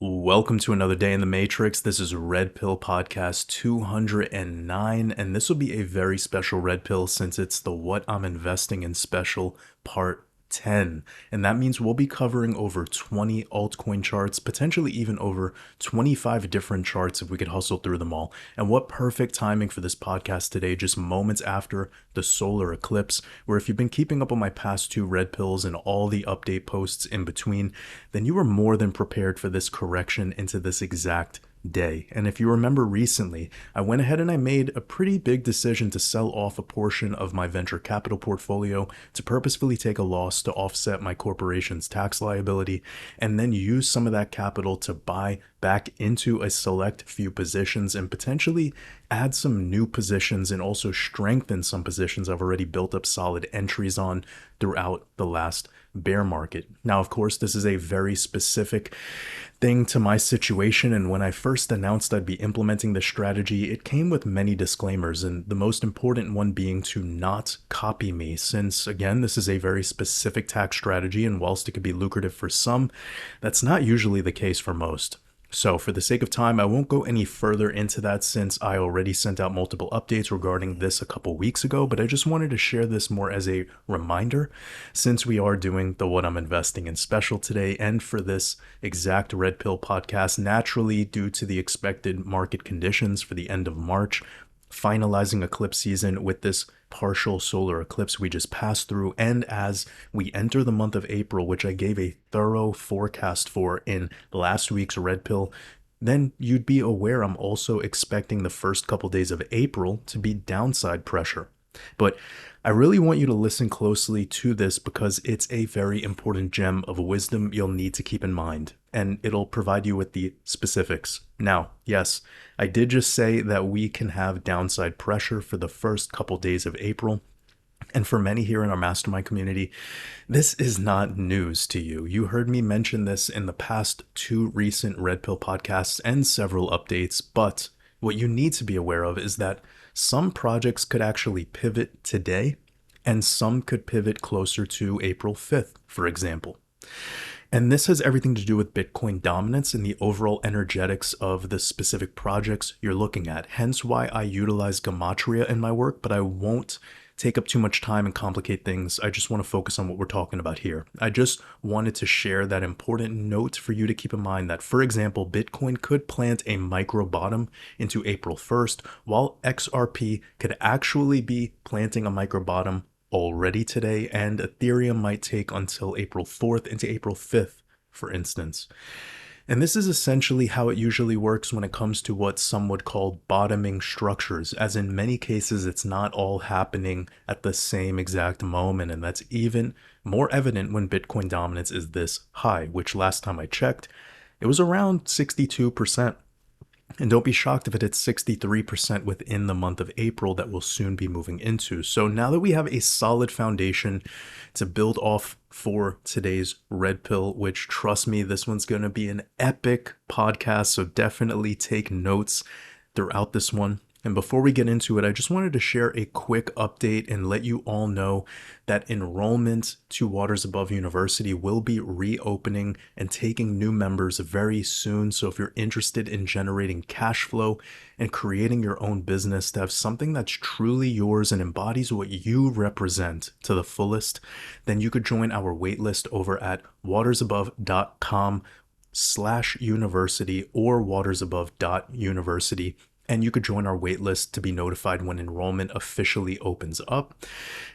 Welcome to another day in the Matrix. This is Red Pill Podcast 209, and this will be a very special Red Pill since it's the What I'm Investing in Special Part 10. And that means we'll be covering over 20 altcoin charts, potentially even over 25 different charts if we could hustle through them all. And what perfect timing for this podcast today, just moments after the solar eclipse, where if you've been keeping up on my past two Red Pills and all the update posts in between, then you were more than prepared for this correction into this exact day. And if you remember recently, I went ahead and I made a pretty big decision to sell off a portion of my venture capital portfolio to purposefully take a loss to offset my corporation's tax liability, and then use some of that capital to buy back into a select few positions and potentially add some new positions and also strengthen some positions I've already built up solid entries on throughout the last bear market. Now, of course, this is a very specific thing to my situation, and when I first announced I'd be implementing this strategy, it came with many disclaimers, and the most important one being to not copy me, since again, this is a very specific tax strategy, and whilst it could be lucrative for some, that's not usually the case for most. So for the sake of time, I won't go any further into that since I already sent out multiple updates regarding this a couple weeks ago, but I just wanted to share this more as a reminder since we are doing the What I'm Investing in special today, and for this exact Red Pill podcast, naturally due to the expected market conditions for the end of March, finalizing eclipse season with this partial solar eclipse we just passed through, and as we enter the month of April, which I gave a thorough forecast for in last week's Red Pill, then you'd be aware I'm also expecting the first couple days of April to be downside pressure. But I really want you to listen closely to this because it's a very important gem of wisdom you'll need to keep in mind, and it'll provide you with the specifics. Now, yes, I did just say that we can have downside pressure for the first couple days of April. And for many here in our mastermind community, this is not news to you. You heard me mention this in the past two recent Red Pill podcasts and several updates, but what you need to be aware of is that some projects could actually pivot today, and some could pivot closer to April 5th, for example. And this has everything to do with Bitcoin dominance and the overall energetics of the specific projects you're looking at. Hence why I utilize Gematria in my work, but I won't take up too much time and complicate things. I just want to focus on what we're talking about here. I just wanted to share that important note for you to keep in mind that, for example, Bitcoin could plant a micro bottom into April 1st, while XRP could actually be planting a micro bottom already today, and Ethereum might take until April 4th into April 5th, for instance. And this is essentially how it usually works when it comes to what some would call bottoming structures, as in many cases it's not all happening at the same exact moment, and that's even more evident when Bitcoin dominance is this high, which last time I checked, it was around 62%. And don't be shocked if it hits 63% within the month of April that we'll soon be moving into. So now that we have a solid foundation to build off for today's Red Pill, which trust me, this one's going to be an epic podcast. So definitely take notes throughout this one. And before we get into it, I just wanted to share a quick update and let you all know that enrollment to Waters Above University will be reopening and taking new members very soon. So if you're interested in generating cash flow and creating your own business to have something that's truly yours and embodies what you represent to the fullest, then you could join our waitlist over at watersabove.com/university or watersabove.university. And you could join our waitlist to be notified when enrollment officially opens up.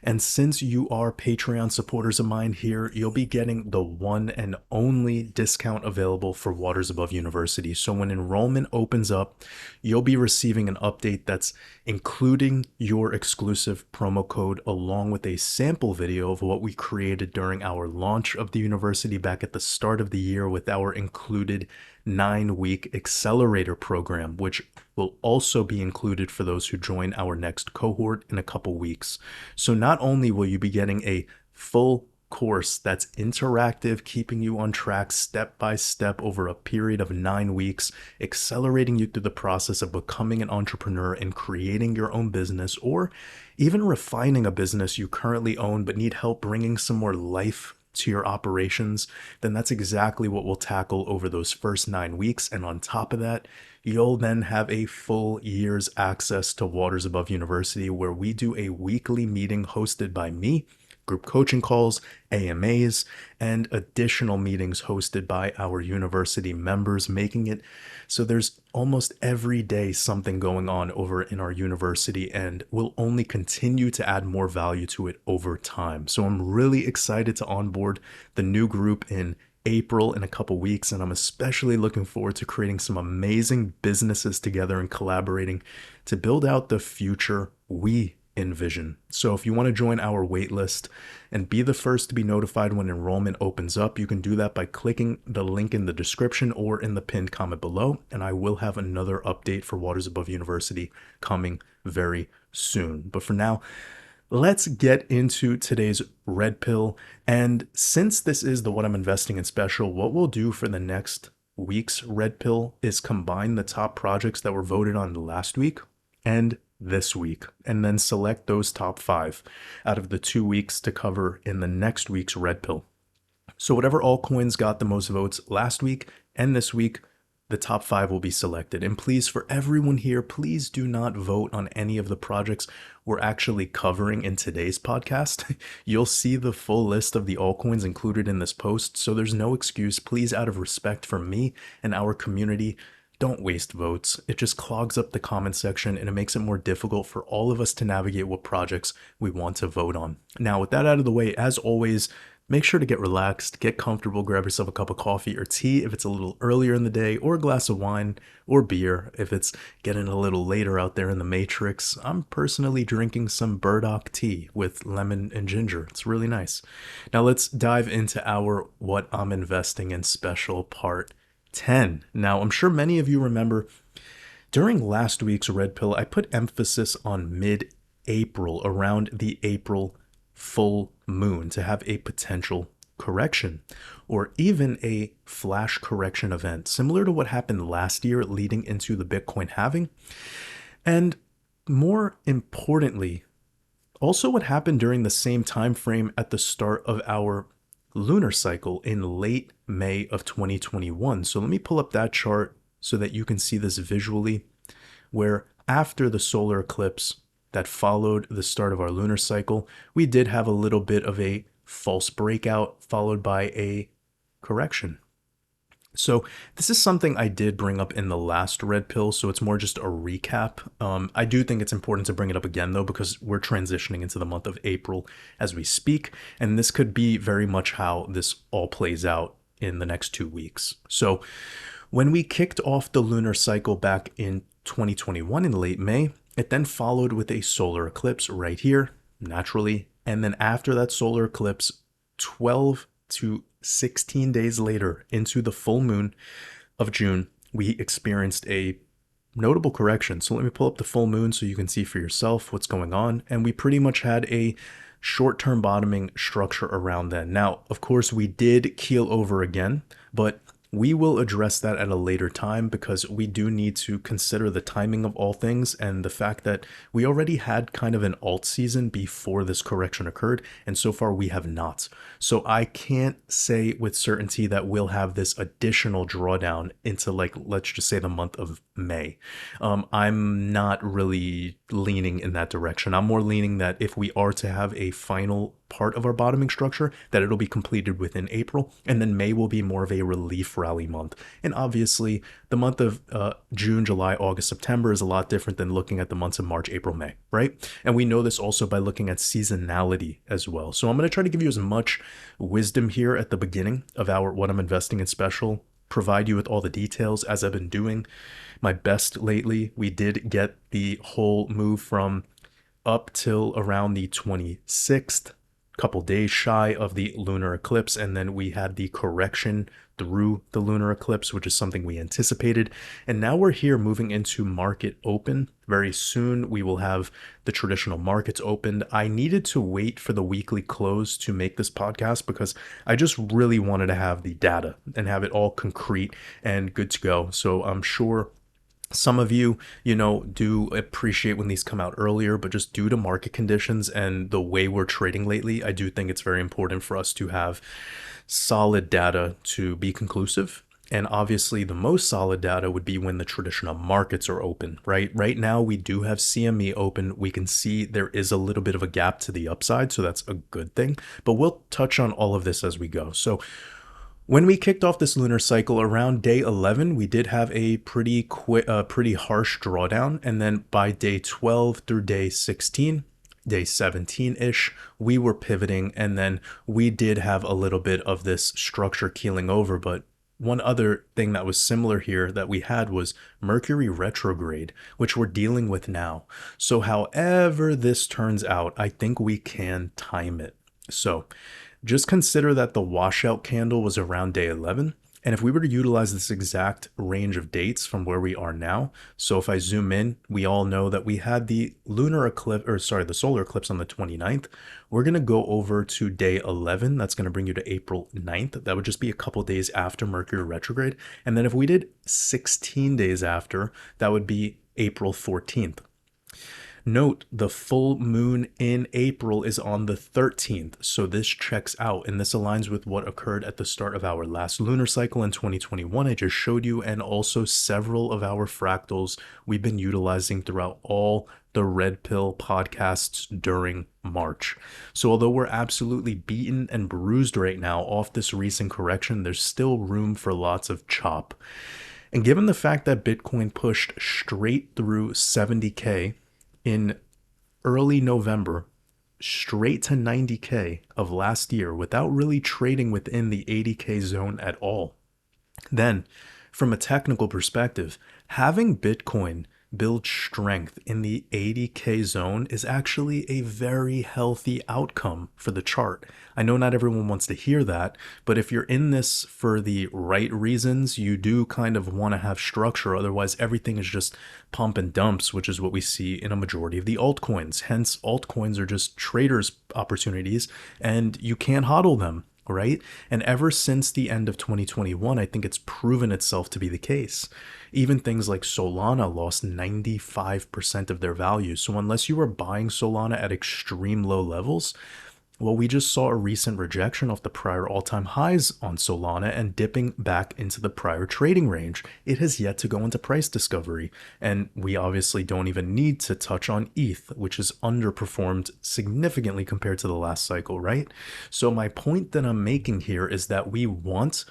And since you are Patreon supporters of mine here, you'll be getting the one and only discount available for Waters Above University. So when enrollment opens up, you'll be receiving an update that's including your exclusive promo code along with a sample video of what we created during our launch of the university back at the start of the year with our included 9-week accelerator program, which will also be included for those who join our next cohort in a couple weeks. So not only will you be getting a full course that's interactive, keeping you on track step by step over a period of 9 weeks, accelerating you through the process of becoming an entrepreneur and creating your own business, or even refining a business you currently own but need help bringing some more life to your operations, then that's exactly what we'll tackle over those first 9 weeks. And on top of that, you'll then have a full year's access to Waters Above University, where we do a weekly meeting hosted by me, group coaching calls, AMAs, and additional meetings hosted by our university members, making it so there's almost every day something going on over in our university, and we'll only continue to add more value to it over time. So I'm really excited to onboard the new group in April in a couple weeks, and I'm especially looking forward to creating some amazing businesses together and collaborating to build out the future we envision. So if you want to join our waitlist and be the first to be notified when enrollment opens up, you can do that by clicking the link in the description or in the pinned comment below, and I will have another update for Waters Above University coming very soon. But for now, let's get into today's red pill. And since this is the What I'm Investing in special, what we'll do for the next week's red pill is combine the top projects that were voted on last week and this week, and then select those top 5 out of the 2 weeks to cover in the next week's red pill. So whatever altcoins got the most votes last week and this week, the top 5 will be selected. And please, for everyone here, please do not vote on any of the projects we're actually covering in today's podcast. You'll see the full list of the altcoins included in this post, so there's no excuse. Please, out of respect for me and our community, don't waste votes. It just clogs up the comment section and it makes it more difficult for all of us to navigate what projects we want to vote on. Now, with that out of the way, as always, make sure to get relaxed, get comfortable, grab yourself a cup of coffee or tea if it's a little earlier in the day, or a glass of wine or beer if it's getting a little later out there in the matrix. I'm personally drinking some burdock tea with lemon and ginger. It's really nice. Now let's dive into our What I'm Investing in special part 10. Now, I'm sure many of you remember during last week's red pill, I put emphasis on mid-April, around the April full moon, to have a potential correction or even a flash correction event, similar to what happened last year leading into the Bitcoin halving. And more importantly, also what happened during the same time frame at the start of our lunar cycle in late May of 2021. So let me pull up that chart so that you can see this visually, where after the solar eclipse that followed the start of our lunar cycle, we did have a little bit of a false breakout followed by a correction. So this is something I did bring up in the last red pill, so it's more just a recap. I do think it's important to bring it up again though, because we're transitioning into the month of April as we speak, and this could be very much how this all plays out in the next 2 weeks. So when we kicked off the lunar cycle back in 2021 in late May, it then followed with a solar eclipse right here, naturally, and then after that solar eclipse, 12 to 16 days later into the full moon of June, we experienced a notable correction. So let me pull up the full moon so you can see for yourself what's going on. And we pretty much had a short-term bottoming structure around then. Now, of course, we did keel over again, but we will address that at a later time because we do need to consider the timing of all things and the fact that we already had kind of an alt season before this correction occurred, and so far we have not. So I can't say with certainty that we'll have this additional drawdown into, like, let's just say the month of May. I'm not really leaning in that direction. I'm more leaning that if we are to have a final part of our bottoming structure, that it'll be completed within April, and then May will be more of a relief rally month. And obviously the month of June, July, August, September is a lot different than looking at the months of March, April, May, right? And we know this also by looking at seasonality as well. So I'm going to try to give you as much wisdom here at the beginning of our What I'm Investing in special, provide you with all the details as I've been doing my best lately. We did get the whole move from up till around the 26th, couple days shy of the lunar eclipse, and then we had the correction through the lunar eclipse, which is something we anticipated. And now we're here moving into market open. Very soon we will have the traditional markets opened. I needed to wait for the weekly close to make this podcast because I just really wanted to have the data and have it all concrete and good to go. So I'm sure Some of you, do appreciate when these come out earlier, but just due to market conditions and the way we're trading lately, I do think it's very important for us to have solid data to be conclusive. And obviously, the most solid data would be when the traditional markets are open, right? Right now, we do have CME open. We can see there is a little bit of a gap to the upside, so that's a good thing. But we'll touch on all of this as we go. So, when we kicked off this lunar cycle around day 11, we did have a pretty harsh drawdown. And then by day 12 through day 16, day 17-ish, we were pivoting. And then we did have a little bit of this structure keeling over. But one other thing that was similar here that we had was Mercury retrograde, which we're dealing with now. So however this turns out, I think we can time it. So just consider that the washout candle was around day 11. And if we were to utilize this exact range of dates from where we are now, so if I zoom in, we all know that we had the the solar eclipse on the 29th. We're going to go over to day 11. That's going to bring you to April 9th. That would just be a couple days after Mercury retrograde. And then if we did 16 days after, that would be April 14th. Note, the full moon in April is on the 13th, so this checks out, and this aligns with what occurred at the start of our last lunar cycle in 2021 I just showed you, and also several of our fractals we've been utilizing throughout all the Red Pill podcasts during March. So although we're absolutely beaten and bruised right now off this recent correction, there's still room for lots of chop. And given the fact that Bitcoin pushed straight through 70K in early November, straight to 90K of last year without really trading within the 80K zone at all. Then, from a technical perspective, having Bitcoin build strength in the 80K zone is actually a very healthy outcome for the chart. I know not everyone wants to hear that, but if you're in this for the right reasons, you do kind of want to have structure. Otherwise, everything is just pump and dumps, which is what we see in a majority of the altcoins. Hence, altcoins are just traders' opportunities, and you can't hodl them, right? And ever since the end of 2021, I think it's proven itself to be the case. Even things like Solana lost 95% of their value. So unless you were buying Solana at extreme low levels, well, we just saw a recent rejection of the prior all-time highs on Solana and dipping back into the prior trading range. It has yet to go into price discovery. And we obviously don't even need to touch on ETH, which has underperformed significantly compared to the last cycle, right? So my point that I'm making here is that we want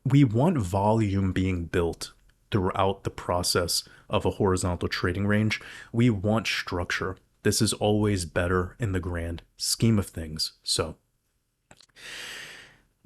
we want volume being built throughout the process of a horizontal trading range. We want structure. This is always better in the grand scheme of things. So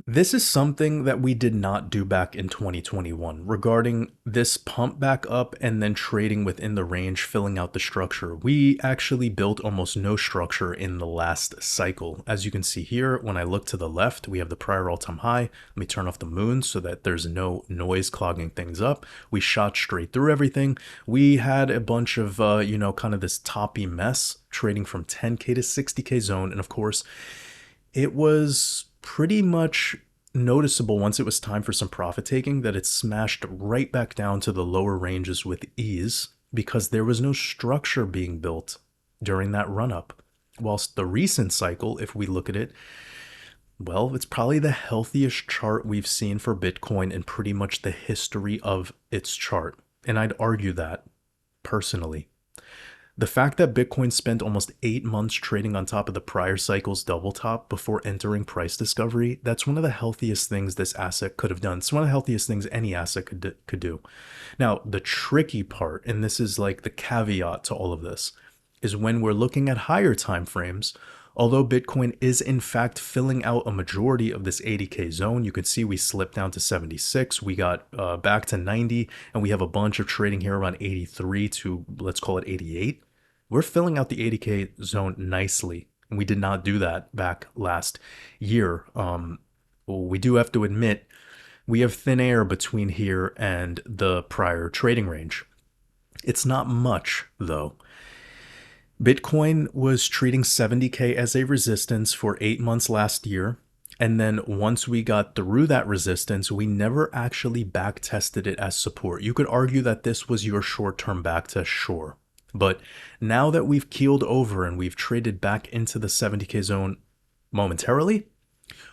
this is something that we did not do back in 2021 regarding this pump back up and then trading within the range, filling out the structure. We actually built almost no structure in the last cycle. As you can see here, when I look to the left, we have the prior all-time high. Let me turn off the moon so that there's no noise clogging things up. We shot straight through everything. We had a bunch of, kind of this toppy mess trading from 10K to 60K zone. And of course, it was pretty much noticeable once it was time for some profit taking that it smashed right back down to the lower ranges with ease because there was no structure being built during that run up. Whilst the recent cycle, if we look at it, well, it's probably the healthiest chart we've seen for Bitcoin in pretty much the history of its chart. And I'd argue that personally. The fact that Bitcoin spent almost 8 months trading on top of the prior cycle's double top before entering price discovery, that's one of the healthiest things this asset could have done. It's one of the healthiest things any asset could do. Now, the tricky part, and this is like the caveat to all of this, is when we're looking at higher time frames. Although Bitcoin is in fact filling out a majority of this 80K zone, you can see we slipped down to 76, we got back to 90, and we have a bunch of trading here around 83 to, let's call it 88. We're filling out the 80K zone nicely, and we did not do that back last year. We do have to admit, we have thin air between here and the prior trading range. It's not much, though. Bitcoin was treating 70K as a resistance for 8 months last year, And then once we got through that resistance, we never actually back tested it as support. You could argue that this was your short-term back test, sure. But now that we've keeled over and we've traded back into the 70K zone momentarily,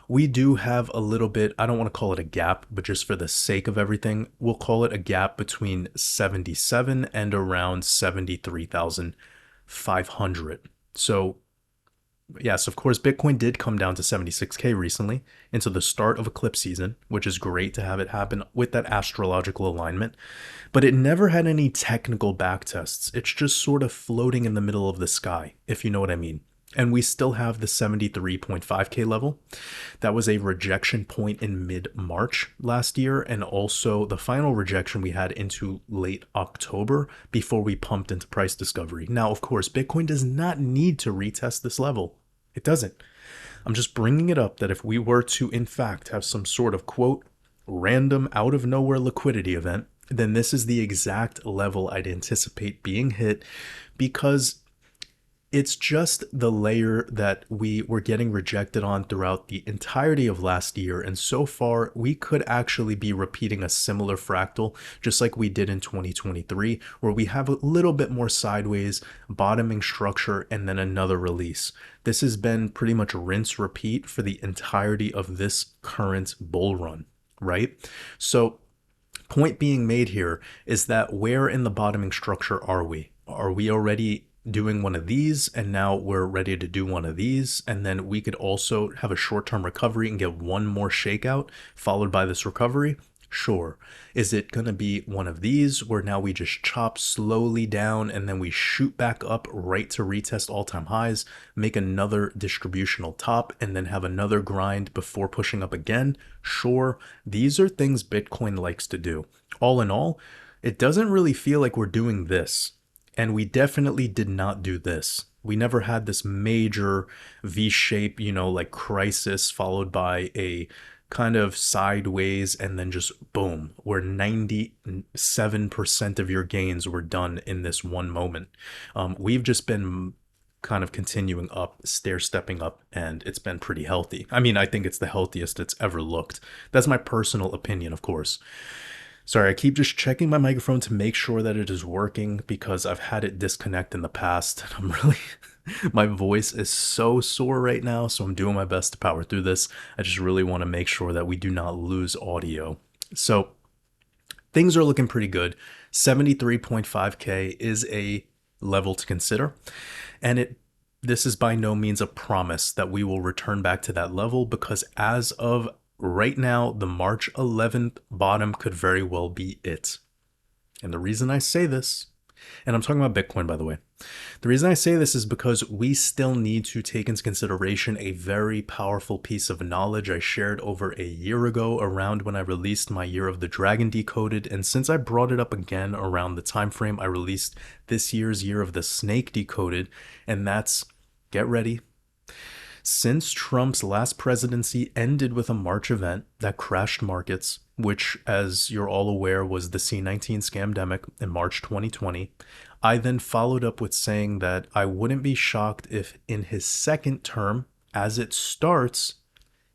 we do have a little bit, I don't want to call it a gap, but just for the sake of everything, we'll call it a gap between 77 and around 73,500. So yes, of course, Bitcoin did come down to 76K recently into the start of eclipse season, which is great to have it happen with that astrological alignment, but it never had any technical backtests. It's just sort of floating in the middle of the sky, if you know what I mean. And we still have the 73.5K level. That was a rejection point in mid-March last year, and also the final rejection we had into late October before we pumped into price discovery. Now, of course, Bitcoin does not need to retest this level. It doesn't. I'm just bringing it up that if we were to, in fact, have some sort of, quote, random out of nowhere liquidity event, then this is the exact level I'd anticipate being hit, because it's just the layer that we were getting rejected on throughout the entirety of last year. And so far, we could actually be repeating a similar fractal, just like we did in 2023, where we have a little bit more sideways bottoming structure and then another release. This has been pretty much rinse repeat for the entirety of this current bull run, right? So point being made here is that where in the bottoming structure are we? Are we already doing one of these and now we're ready to do one of these, and then we could also have a short-term recovery and get one more shakeout followed by this recovery? Sure. Is it going to be one of these where now we just chop slowly down and then we shoot back up right to retest all-time highs, make another distributional top, and then have another grind before pushing up again? Sure. These are things Bitcoin likes to do. All in all, it doesn't really feel like we're doing this. And we definitely did not do this. We never had this major V-shape, like crisis followed by a kind of sideways and then just boom, where 97% of your gains were done in this one moment. We've just been kind of continuing up, stair-stepping up, and it's been pretty healthy. I mean, I think it's the healthiest it's ever looked. That's my personal opinion, of course. Sorry, I keep just checking my microphone to make sure that it is working because I've had it disconnect in the past. I'm really, my voice is so sore right now, so I'm doing my best to power through this. I just really want to make sure that we do not lose audio. So things are looking pretty good. 73.5K is a level to consider, and this is by no means a promise that we will return back to that level, because as of right now, the March 11th bottom could very well be it. And the reason I say this, and I'm talking about Bitcoin, by the way, the reason I say this is because we still need to take into consideration a very powerful piece of knowledge I shared over a year ago around when I released my Year of the Dragon Decoded. And since I brought it up again around the time frame I released this year's Year of the Snake Decoded, and that's, get ready, since Trump's last presidency ended with a March event that crashed markets, which, as you're all aware, was the C19 scamdemic in March 2020, I then followed up with saying that I wouldn't be shocked if in his second term, as it starts,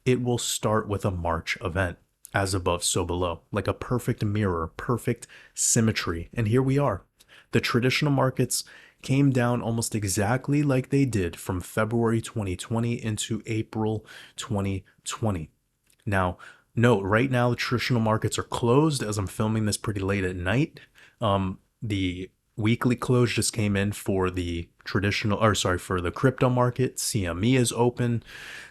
it will start with a March event, as above, so below, like a perfect mirror, perfect symmetry. And here we are. The traditional markets came down almost exactly like they did from February 2020 into April 2020. Now, note, right now the traditional markets are closed as I'm filming this pretty late at night. The weekly close just came in for the for the crypto market. CME is open.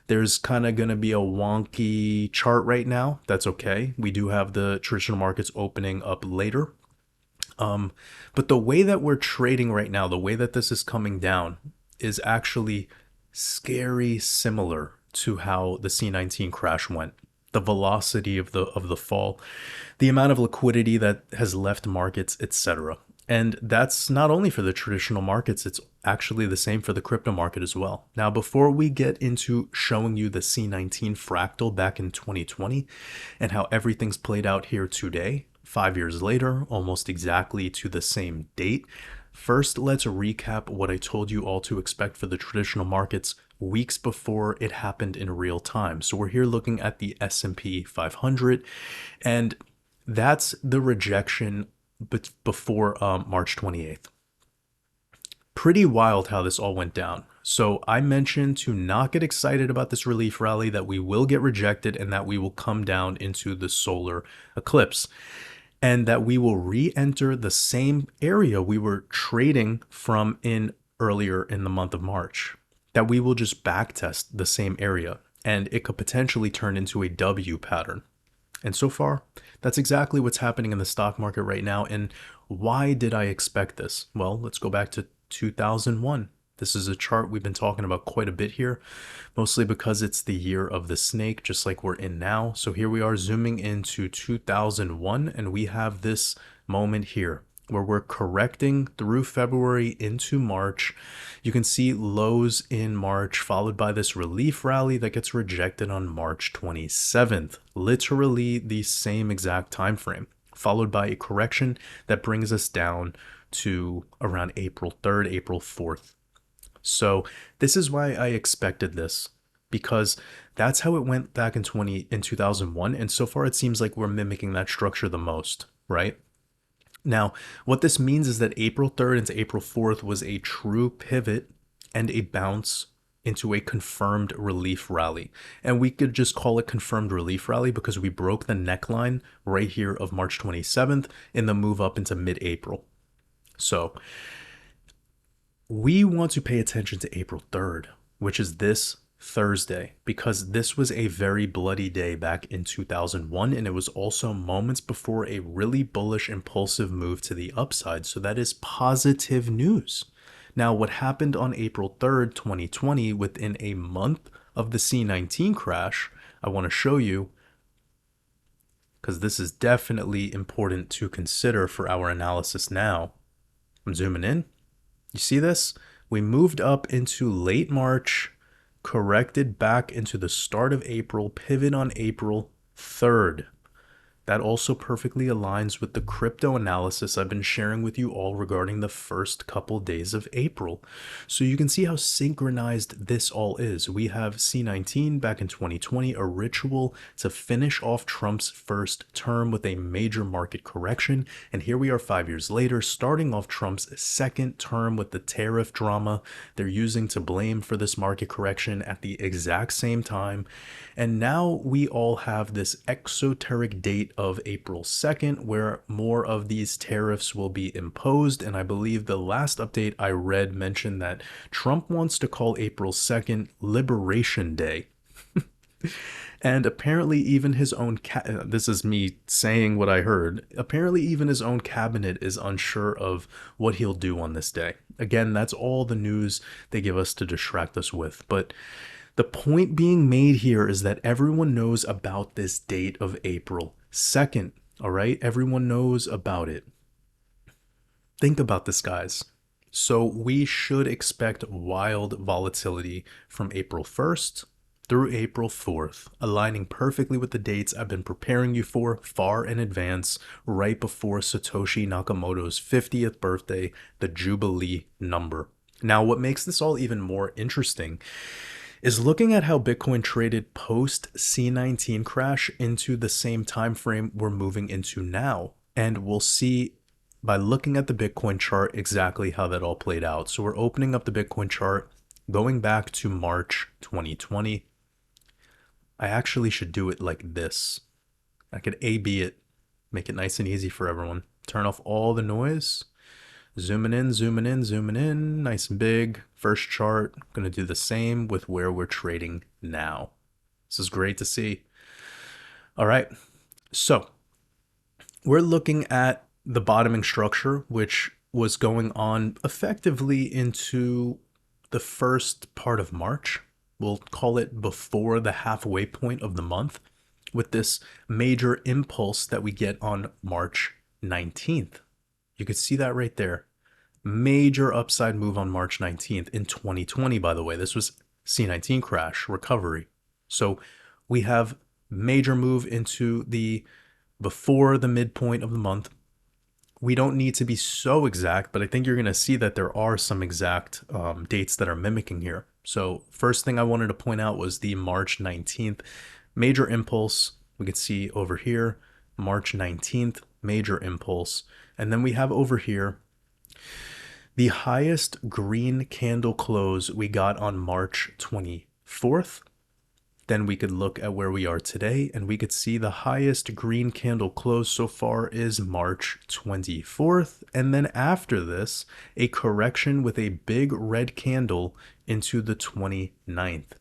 There's kind of going to be a wonky chart right now. That's okay. We do have the traditional markets opening up later. But the way that we're trading right now, the way that this is coming down is actually scary similar to how the C19 crash went. The velocity of the fall, the amount of liquidity that has left markets, etc. And that's not only for the traditional markets, it's actually the same for the crypto market as well. Now, before we get into showing you the C19 fractal back in 2020 and how everything's played out here today, 5 years later, almost exactly to the same date, first let's recap what I told you all to expect for the traditional markets weeks before it happened in real time. So we're here looking at the S&P 500, and that's the rejection before March 28th. Pretty wild how this all went down. So I mentioned to not get excited about this relief rally, that we will get rejected and that we will come down into the solar eclipse, and that we will re-enter the same area we were trading from in earlier in the month of March, that we will just backtest the same area and it could potentially turn into a W pattern. And so far, that's exactly what's happening in the stock market right now. And why did I expect this? Well, let's go back to 2001. This is a chart we've been talking about quite a bit here, mostly because it's the year of the snake, just like we're in now. So here we are zooming into 2001, and we have this moment here where we're correcting through February into March. You can see lows in March, followed by this relief rally that gets rejected on March 27th, literally the same exact time frame, followed by a correction that brings us down to around April 3rd, April 4th. So this is why I expected this, because that's how it went back in 2001, and so far it seems like we're mimicking that structure the most, right? Now, what this means is that April 3rd into April 4th was a true pivot and a bounce into a confirmed relief rally. And we could just call it confirmed relief rally because we broke the neckline right here of March 27th in the move up into mid-April. So we want to pay attention to April 3rd, which is this Thursday, because this was a very bloody day back in 2001, and it was also moments before a really bullish impulsive move to the upside. So that is positive news. Now, what happened on April 3rd, 2020, within a month of the C19 crash, I want to show you, because this is definitely important to consider for our analysis now. I'm zooming in. You see this? We moved up into late March, corrected back into the start of April, pivot on April 3rd. That also perfectly aligns with the crypto analysis I've been sharing with you all regarding the first couple days of April. So you can see how synchronized this all is. We have C19 back in 2020, a ritual to finish off Trump's first term with a major market correction. And here we are 5 years later, starting off Trump's second term with the tariff drama they're using to blame for this market correction at the exact same time. And now we all have this exoteric date of April 2nd, where more of these tariffs will be imposed. And I believe the last update I read mentioned that Trump wants to call April 2nd Liberation Day. And apparently even his own, this is me saying what I heard, apparently even his own cabinet is unsure of what he'll do on this day. Again, that's all the news they give us to distract us with. But the point being made here is that everyone knows about this date of April 2nd, all right? Everyone knows about it. Think about this, guys. So we should expect wild volatility from April 1st through April 4th, aligning perfectly with the dates I've been preparing you for far in advance, right before Satoshi Nakamoto's 50th birthday, the Jubilee number. Now, what makes this all even more interesting is looking at how Bitcoin traded post C19 crash into the same time frame we're moving into now. And we'll see by looking at the Bitcoin chart exactly how that all played out. So we're opening up the Bitcoin chart, going back to March 2020. I actually should do it like this. I could A/B it, make it nice and easy for everyone. Turn off all the noise. Zooming in, zooming in, zooming in, nice and big. First chart, I'm going to do the same with where we're trading now. This is great to see. All right, so we're looking at the bottoming structure, which was going on effectively into the first part of March. We'll call it before the halfway point of the month, with this major impulse that we get on March 19th. You could see that right there. Major upside move on March 19th in 2020, by the way. This was C19 crash recovery. So we have major move into the before the midpoint of the month. We don't need to be so exact, but I think you're going to see that there are some exact dates that are mimicking here. So first thing I wanted to point out was the March 19th major impulse. We could see over here, March 19th, major impulse. And then we have over here the highest green candle close we got on March 24th. Then we could look at where we are today, and we could see the highest green candle close so far is March 24th. And then after this, a correction with a big red candle into the 29th.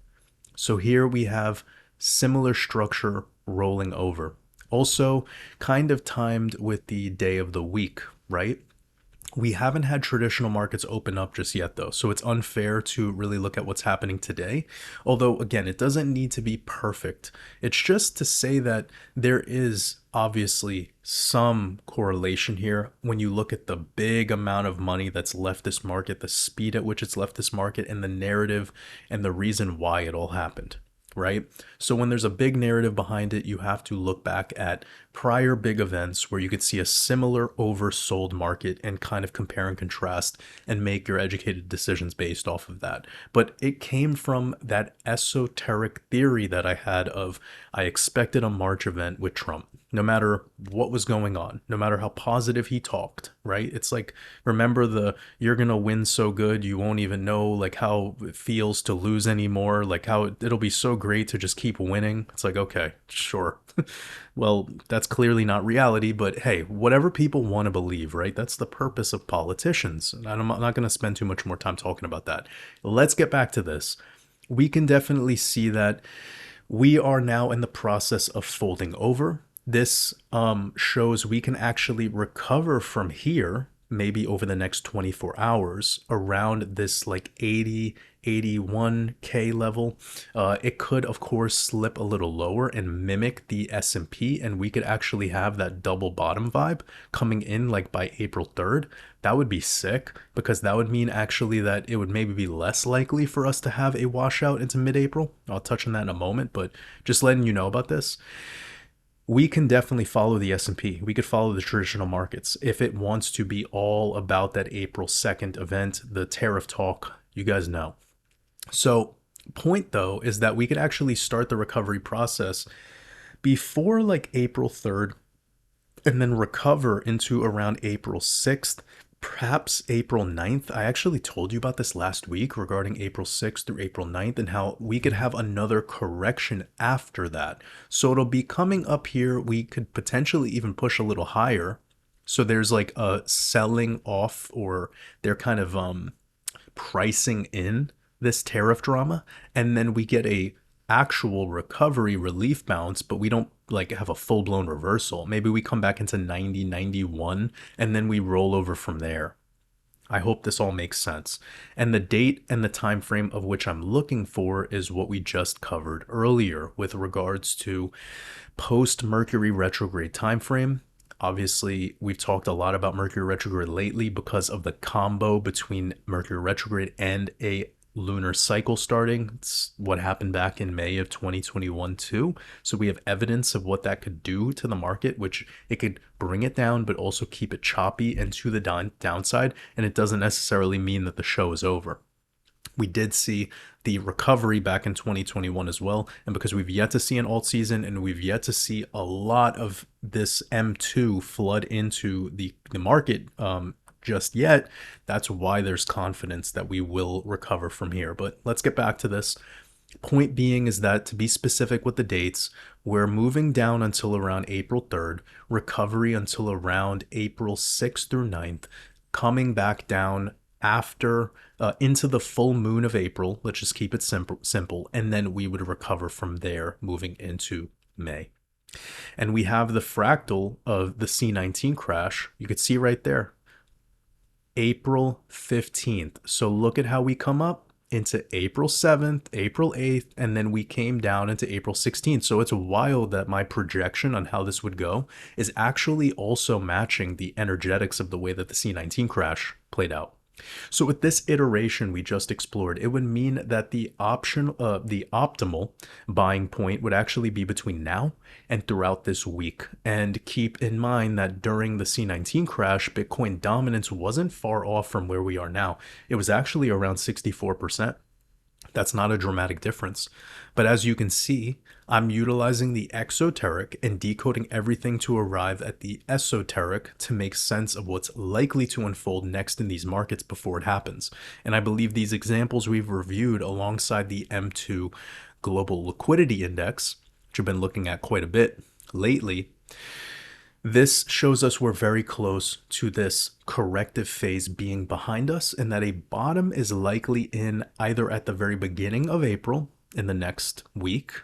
So here we have similar structure rolling over. Also, kind of timed with the day of the week, right? We haven't had traditional markets open up just yet, though, so it's unfair to really look at what's happening today. Although, again, it doesn't need to be perfect. It's just to say that there is obviously some correlation here when you look at the big amount of money that's left this market, the speed at which it's left this market, and the narrative and the reason why it all happened. Right? So when there's a big narrative behind it, you have to look back at prior big events where you could see a similar oversold market and kind of compare and contrast and make your educated decisions based off of that. But it came from that esoteric theory that I had of I expected a March event with Trump, no matter what was going on, no matter how positive he talked, right? It's like, remember the you're gonna win so good you won't even know like how it feels to lose anymore, like how it'll be so great to just keep winning. It's like, okay, sure. Well, that's clearly not reality, but hey, whatever people want to believe, right? That's the purpose of politicians. And I'm not going to spend too much more time talking about that. Let's get back to this. We can definitely see that we are now in the process of folding over. This shows we can actually recover from here, maybe over the next 24 hours, around this like 81K level. It could, of course, slip a little lower and mimic the S&P, and we could actually have that double bottom vibe coming in like by April 3rd. That would be sick, because that would mean actually that it would maybe be less likely for us to have a washout into mid-April. I'll touch on that in a moment, but just letting you know about this. We can definitely follow the S&P. We could follow the traditional markets if it wants to be all about that April 2nd event, the tariff talk, you guys know. So point though is that we could actually start the recovery process before like April 3rd and then recover into around April 6th, perhaps April 9th. I actually told you about this last week regarding April 6th through April 9th and how we could have another correction after that. So it'll be coming up here. We could potentially even push a little higher. So there's like a selling off, or they're kind of pricing in this tariff drama, and then we get a actual recovery relief bounce, but we don't like have a full-blown reversal. Maybe we come back into 90, 91, and then we roll over from there. I hope this all makes sense. And the date and the time frame of which I'm looking for is what we just covered earlier with regards to post-Mercury retrograde time frame. Obviously, we've talked a lot about Mercury retrograde lately because of the combo between Mercury retrograde and a lunar cycle starting. It's what happened back in May of 2021 too. So we have evidence of what that could do to the market, which it could bring it down, but also keep it choppy and to the downside. And it doesn't necessarily mean that the show is over. We did see the recovery back in 2021 as well. And because we've yet to see an alt season and we've yet to see a lot of this M2 flood into the market, just yet, that's why there's confidence that we will recover from here. But let's get back to this. Point being is that, to be specific with the dates, we're moving down until around April 3rd, recovery until around April 6th through 9th, coming back down after into the full moon of April. Let's just keep it simple, and then we would recover from there moving into May. And we have the fractal of the C19 crash. You could see right there, April 15th. So look at how we come up into April 7th, April 8th, and then we came down into April 16th. So it's wild that my projection on how this would go is actually also matching the energetics of the way that the C19 crash played out. So with this iteration we just explored, it would mean that the optimal buying point would actually be between now and throughout this week. And keep in mind that during the C19 crash, Bitcoin dominance wasn't far off from where we are now. It was actually around 64%. That's not a dramatic difference. But as you can see, I'm utilizing the exoteric and decoding everything to arrive at the esoteric to make sense of what's likely to unfold next in these markets before it happens. And I believe these examples we've reviewed alongside the M2 Global Liquidity Index, which I've been looking at quite a bit lately, this shows us we're very close to this corrective phase being behind us, and that a bottom is likely in either at the very beginning of April in the next week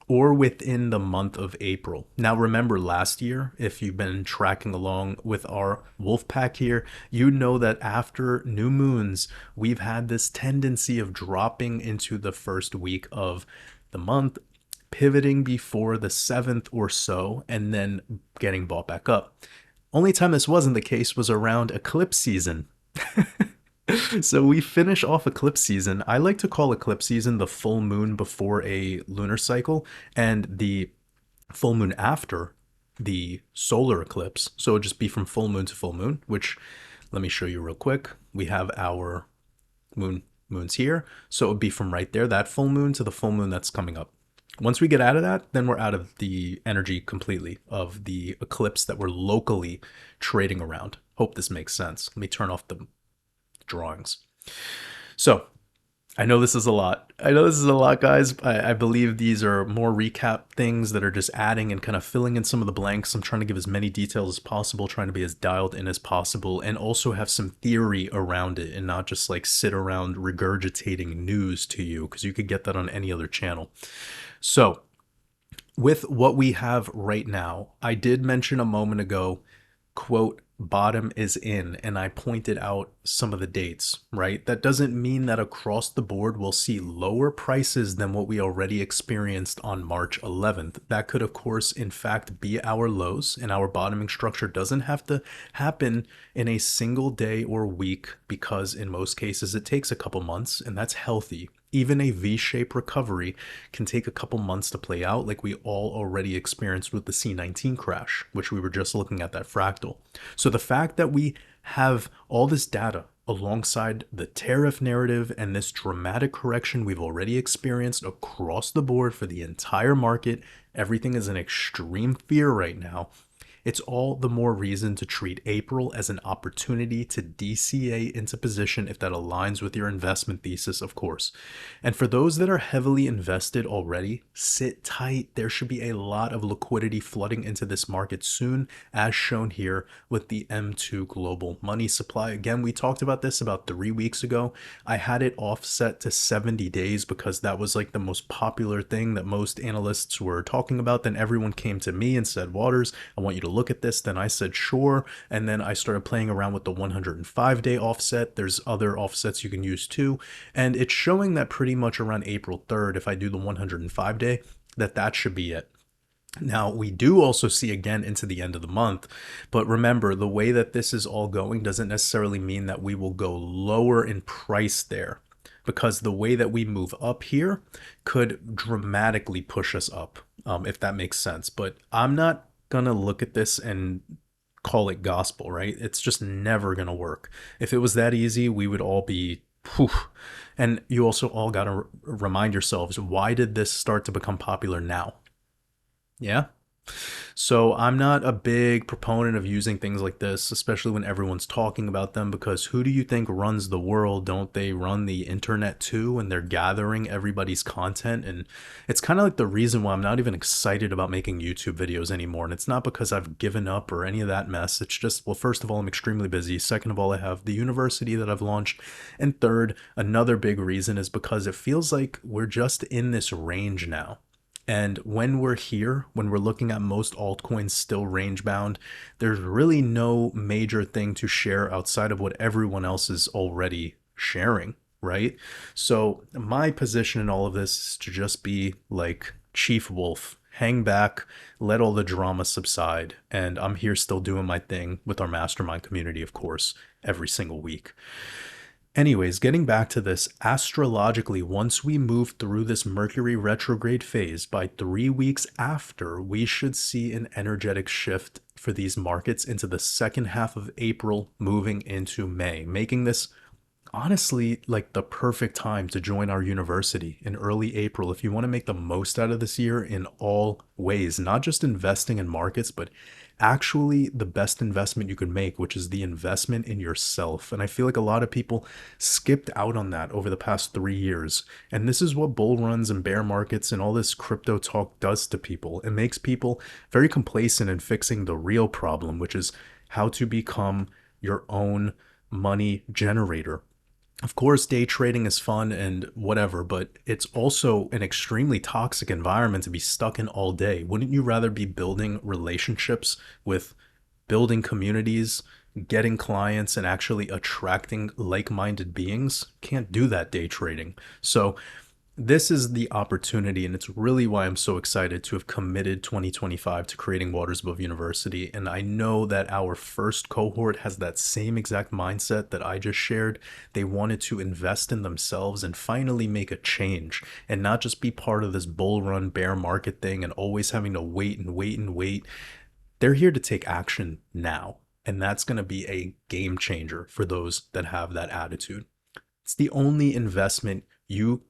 or within the month of April. Now, remember last year, if you've been tracking along with our wolfpack here, you know that after new moons, we've had this tendency of dropping into the first week of the month, pivoting before the 7th or so, and then getting bought back up. Only time this wasn't the case was around eclipse season. So we finish off eclipse season. I like to call eclipse season the full moon before a lunar cycle and the full moon after the solar eclipse. So it would just be from full moon to full moon, which let me show you real quick. We have our moons here. So it would be from right there, that full moon, to the full moon that's coming up. Once we get out of that, then we're out of the energy completely of the eclipse that we're locally trading around. Hope this makes sense. Let me turn off the drawings. So I know this is a lot. Guys. I believe these are more recap things that are just adding and kind of filling in some of the blanks. I'm trying to give as many details as possible, trying to be as dialed in as possible, and also have some theory around it and not just like sit around regurgitating news to you, because you could get that on any other channel. So with what we have right now, I did mention a moment ago, quote, bottom is in, and I pointed out some of the dates, right? That doesn't mean that across the board we'll see lower prices than what we already experienced on March 11th. That could, of course, in fact, be our lows, and our bottoming structure doesn't have to happen in a single day or week, because in most cases it takes a couple months, and that's healthy. Even a V-shaped recovery can take a couple months to play out, like we all already experienced with the C19 crash, which we were just looking at that fractal. So the fact that we have all this data alongside the tariff narrative and this dramatic correction we've already experienced across the board for the entire market, everything is in extreme fear right now. It's all the more reason to treat April as an opportunity to DCA into position if that aligns with your investment thesis, of course. And for those that are heavily invested already, sit tight. There should be a lot of liquidity flooding into this market soon, as shown here with the M2 global money supply. Again, we talked about this about 3 weeks ago. I had it offset to 70 days because that was like the most popular thing that most analysts were talking about. Then everyone came to me and said, Waters, I want you to look at this. Then I said, sure. And then I started playing around with the 105-day offset. There's other offsets you can use too. And it's showing that pretty much around April 3rd, if I do the 105-day, that should be it. Now, we do also see again into the end of the month, but remember, the way that this is all going doesn't necessarily mean that we will go lower in price there, because the way that we move up here could dramatically push us up, if that makes sense. But I'm not gonna look at this and call it gospel, right? It's just never gonna work. If it was that easy, we would all be whew. And you also all gotta remind yourselves, why did this start to become popular now? Yeah. So I'm not a big proponent of using things like this, especially when everyone's talking about them, because who do you think runs the world? Don't they run the internet too? And they're gathering everybody's content. And it's kind of like the reason why I'm not even excited about making YouTube videos anymore. And it's not because I've given up or any of that mess. It's just, well, first of all, I'm extremely busy. Second of all, I have the university that I've launched. And third, another big reason is because it feels like we're just in this range now. And when we're here, when we're looking at most altcoins still range bound, there's really no major thing to share outside of what everyone else is already sharing, right? So my position in all of this is to just be like Chief Wolf, hang back, let all the drama subside. And I'm here still doing my thing with our mastermind community, of course, every single week. Anyways, getting back to this, astrologically, once we move through this Mercury retrograde phase, by 3 weeks after, we should see an energetic shift for these markets into the second half of April, moving into May, making this Honestly, like the perfect time to join our university in early April if you want to make the most out of this year in all ways, not just investing in markets, but actually the best investment you could make, which is the investment in yourself. And I feel like a lot of people skipped out on that over the past 3 years. And this is what bull runs and bear markets and all this crypto talk does to people. It makes people very complacent in fixing the real problem, which is how to become your own money generator. Of course, day trading is fun and whatever, but it's also an extremely toxic environment to be stuck in all day. Wouldn't you rather be building relationships with building communities, getting clients, and actually attracting like minded beings? Can't do that day trading. So, this is the opportunity, and it's really why I'm so excited to have committed 2025 to creating Waters Above University. And I know that our first cohort has that same exact mindset that I just shared. They wanted to invest in themselves and finally make a change and not just be part of this bull run bear market thing and always having to wait and wait and wait. They're here to take action now. And that's going to be a game changer for those that have that attitude. It's the only investment you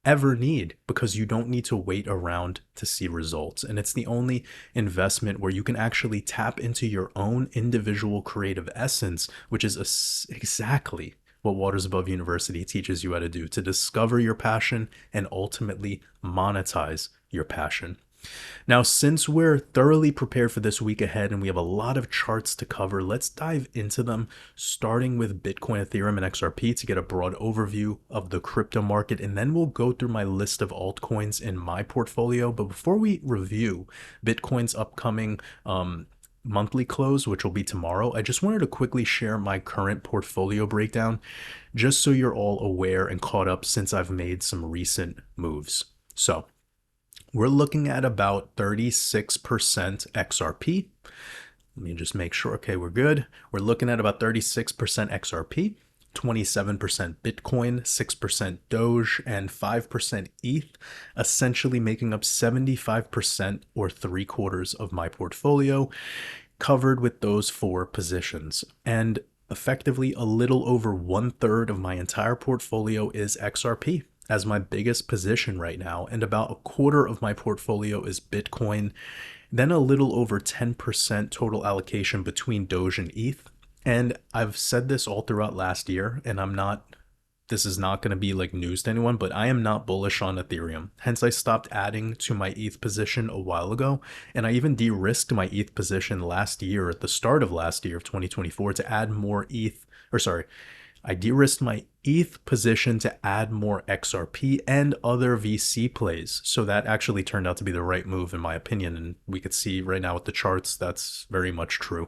ever need because you don't need to wait around to see results. And it's the only investment where you can actually tap into your own individual creative essence, which is exactly what Waters Above University teaches you how to do to discover your passion and ultimately monetize your passion. Now, since we're thoroughly prepared for this week ahead and we have a lot of charts to cover, let's dive into them, starting with Bitcoin, Ethereum, and XRP to get a broad overview of the crypto market. And then we'll go through my list of altcoins in my portfolio. But before we review Bitcoin's upcoming monthly close, which will be tomorrow, I just wanted to quickly share my current portfolio breakdown, just so you're all aware and caught up since I've made some recent moves. So, we're looking at about 36% XRP. Let me just make sure. Okay, we're good. We're looking at about 36% XRP, 27% Bitcoin, 6% Doge, and 5% ETH, essentially making up 75% or 3/4 of my portfolio, covered with those four positions. And effectively, a little over 1/3 of my entire portfolio is XRP as my biggest position right now, and about 1/4 of my portfolio is Bitcoin, then a little over 10% total allocation between Doge and ETH. And I've said this all throughout last year, and this is not going to be like news to anyone, but I am not bullish on Ethereum. Hence, I stopped adding to my ETH position a while ago, and I even de-risked my ETH position last year, at the start of last year of 2024, to add more ETH, or sorry, I de-risked my ETH position to add more XRP and other VC plays. So that actually turned out to be the right move in my opinion. And we could see right now with the charts, that's very much true.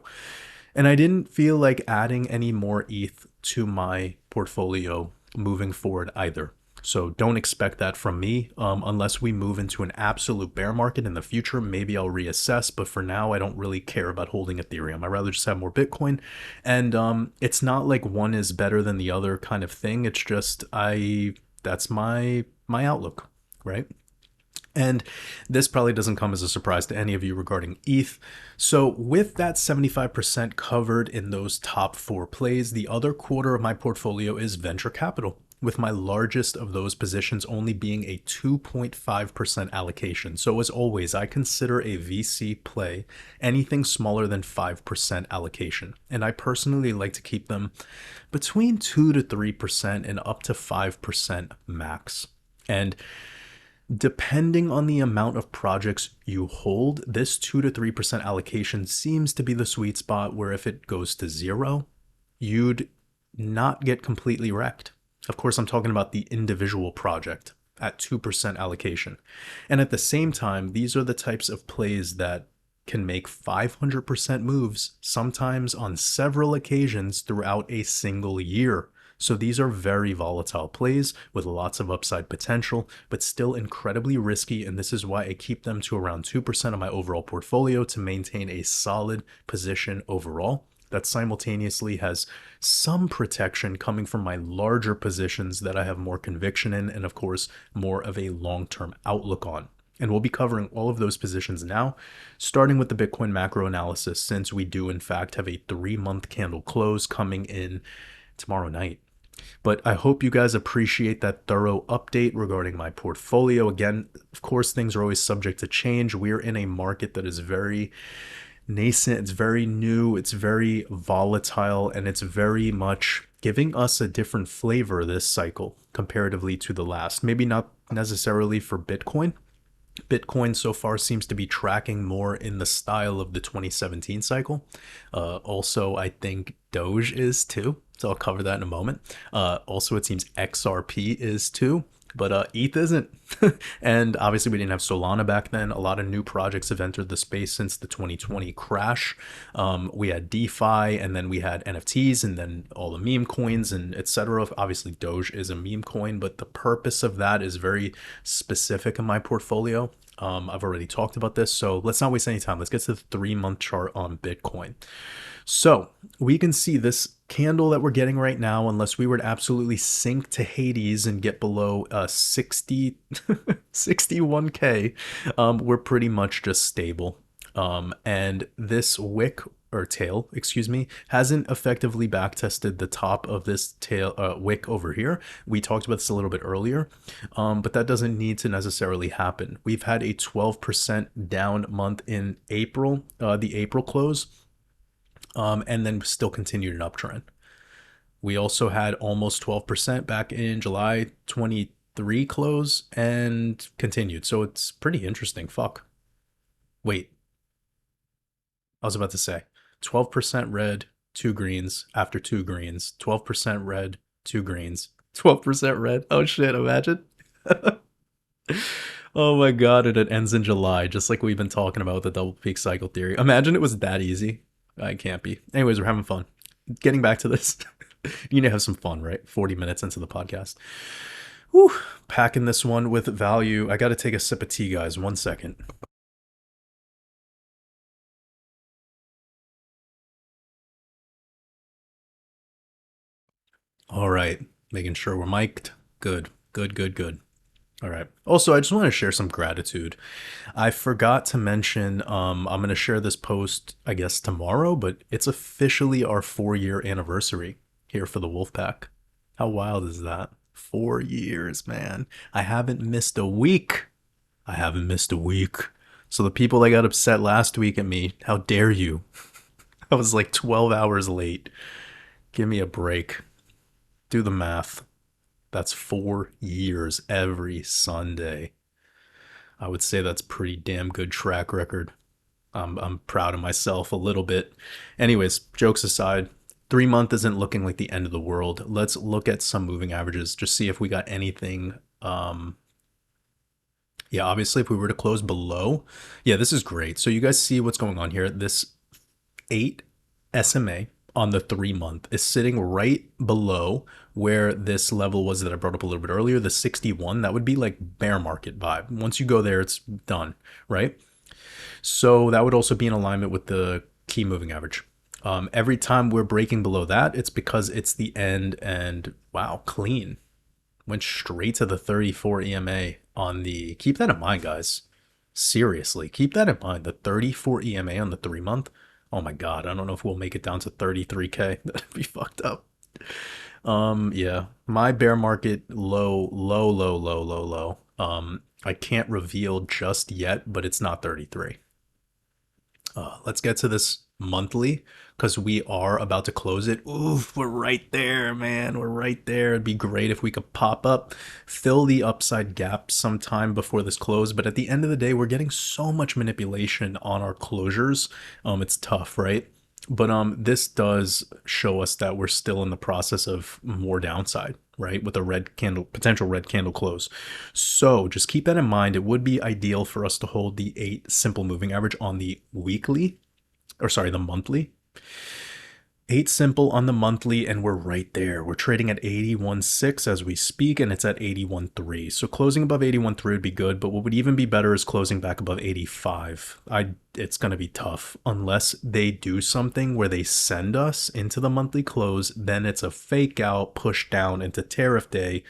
And I didn't feel like adding any more ETH to my portfolio moving forward either. So don't expect that from me unless we move into an absolute bear market in the future. Maybe I'll reassess, but for now, I don't really care about holding Ethereum. I'd rather just have more Bitcoin. And it's not like one is better than the other kind of thing. It's just that's my outlook, right? And this probably doesn't come as a surprise to any of you regarding ETH. So with that 75% covered in those top four plays, the other 1/4 of my portfolio is venture capital, with my largest of those positions only being a 2.5% allocation. So as always, I consider a VC play anything smaller than 5% allocation. And I personally like to keep them between 2 to 3% and up to 5% max. And depending on the amount of projects you hold, this 2 to 3% allocation seems to be the sweet spot where if it goes to zero, you'd not get completely wrecked. Of course, I'm talking about the individual project at 2% allocation. And at the same time, these are the types of plays that can make 500% moves, sometimes on several occasions throughout a single year. So these are very volatile plays with lots of upside potential, but still incredibly risky. And this is why I keep them to around 2% of my overall portfolio to maintain a solid position overall. That simultaneously has some protection coming from my larger positions that I have more conviction in, and of course, more of a long-term outlook on. And we'll be covering all of those positions now, starting with the Bitcoin macro analysis, since we do in fact have a 3-month candle close coming in tomorrow night. But I hope you guys appreciate that thorough update regarding my portfolio. Again, of course, things are always subject to change. We're in a market that is very nascent, it's very new, it's very volatile, and it's very much giving us a different flavor this cycle comparatively to the last. Maybe not necessarily for Bitcoin. Bitcoin so far seems to be tracking more in the style of the 2017 cycle. Also, I think Doge is too. So I'll cover that in a moment. Also, it seems XRP is too, but ETH isn't. And obviously, we didn't have Solana back then. A lot of new projects have entered the space since the 2020 crash. We had DeFi, and then we had NFTs, and then all the meme coins, and etc. Obviously, Doge is a meme coin, but the purpose of that is very specific in my portfolio. I've already talked about this, so let's not waste any time. Let's get to the 3-month chart on Bitcoin. So we can see this candle that we're getting right now, unless we were to absolutely sink to Hades and get below 61K, we're pretty much just stable. And this wick or tail, excuse me, hasn't effectively backtested the top of this tail wick over here. We talked about this a little bit earlier, but that doesn't need to necessarily happen. We've had a 12% down month in April, the April close, and then still continued an uptrend. We also had almost 12% back in July 23 close and continued. So it's pretty interesting. Fuck. Wait, I was about to say 12% red, 2 greens after 2 greens, 12% red, 2 greens, 12% red. Oh shit, imagine. Oh my god, and it ends in July, just like we've been talking about with the double peak cycle theory. Imagine it was that easy. It can't be. Anyways, we're having fun. Getting back to this. You need to have some fun, right? 40 minutes into the podcast. Whew, packing this one with value. I got to take a sip of tea, guys. 1 second. All right, making sure we're mic'd. Good, good, good, good. All right. Also, I just want to share some gratitude. I forgot to mention, I'm going to share this post, I guess, tomorrow, but it's officially our 4-year anniversary here for the Wolfpack. How wild is that? 4 years, man. I haven't missed a week. I haven't missed a week. So the people that got upset last week at me, how dare you? I was like 12 hours late. Give me a break. Do the math. That's 4 years every Sunday. I would say that's pretty damn good track record. I'm proud of myself a little bit. Anyways, jokes aside, 3 month isn't looking like the end of the world. Let's look at some moving averages, just see if we got anything. Yeah, obviously, if we were to close below, yeah, this is great. So you guys see what's going on here. This 8 SMA on the 3 month is sitting right below where this level was that I brought up a little bit earlier, the 61. That would be like bear market vibe. Once you go there, it's done, right? So that would also be in alignment with the key moving average. Every time we're breaking below that, it's because it's the end, and wow, clean. Went straight to the 34 EMA on the, keep that in mind, guys. Seriously, keep that in mind. The 34 EMA on the 3 month. Oh my god, I don't know if we'll make it down to 33K. That'd be fucked up. Yeah, my bear market low, low, low, low, low, low. I can't reveal just yet, but it's not 33. Let's get to this monthly because we are about to close it. Oof, we're right there, man. We're right there. It'd be great if we could pop up, fill the upside gap sometime before this close. But at the end of the day, we're getting so much manipulation on our closures. It's tough, right? But this does show us that we're still in the process of more downside, right? With a red candle, potential red candle close. So just keep that in mind. It would be ideal for us to hold the 8 simple moving average on the weekly, or sorry, the monthly. 8 simple on the monthly, and we're right there. We're trading at 81.6 as we speak, and it's at 81.3. So closing above 81.3 would be good, but what would even be better is closing back above 85. It's going to be tough unless they do something where they send us into the monthly close. Then it's a fake out, push down into tariff day,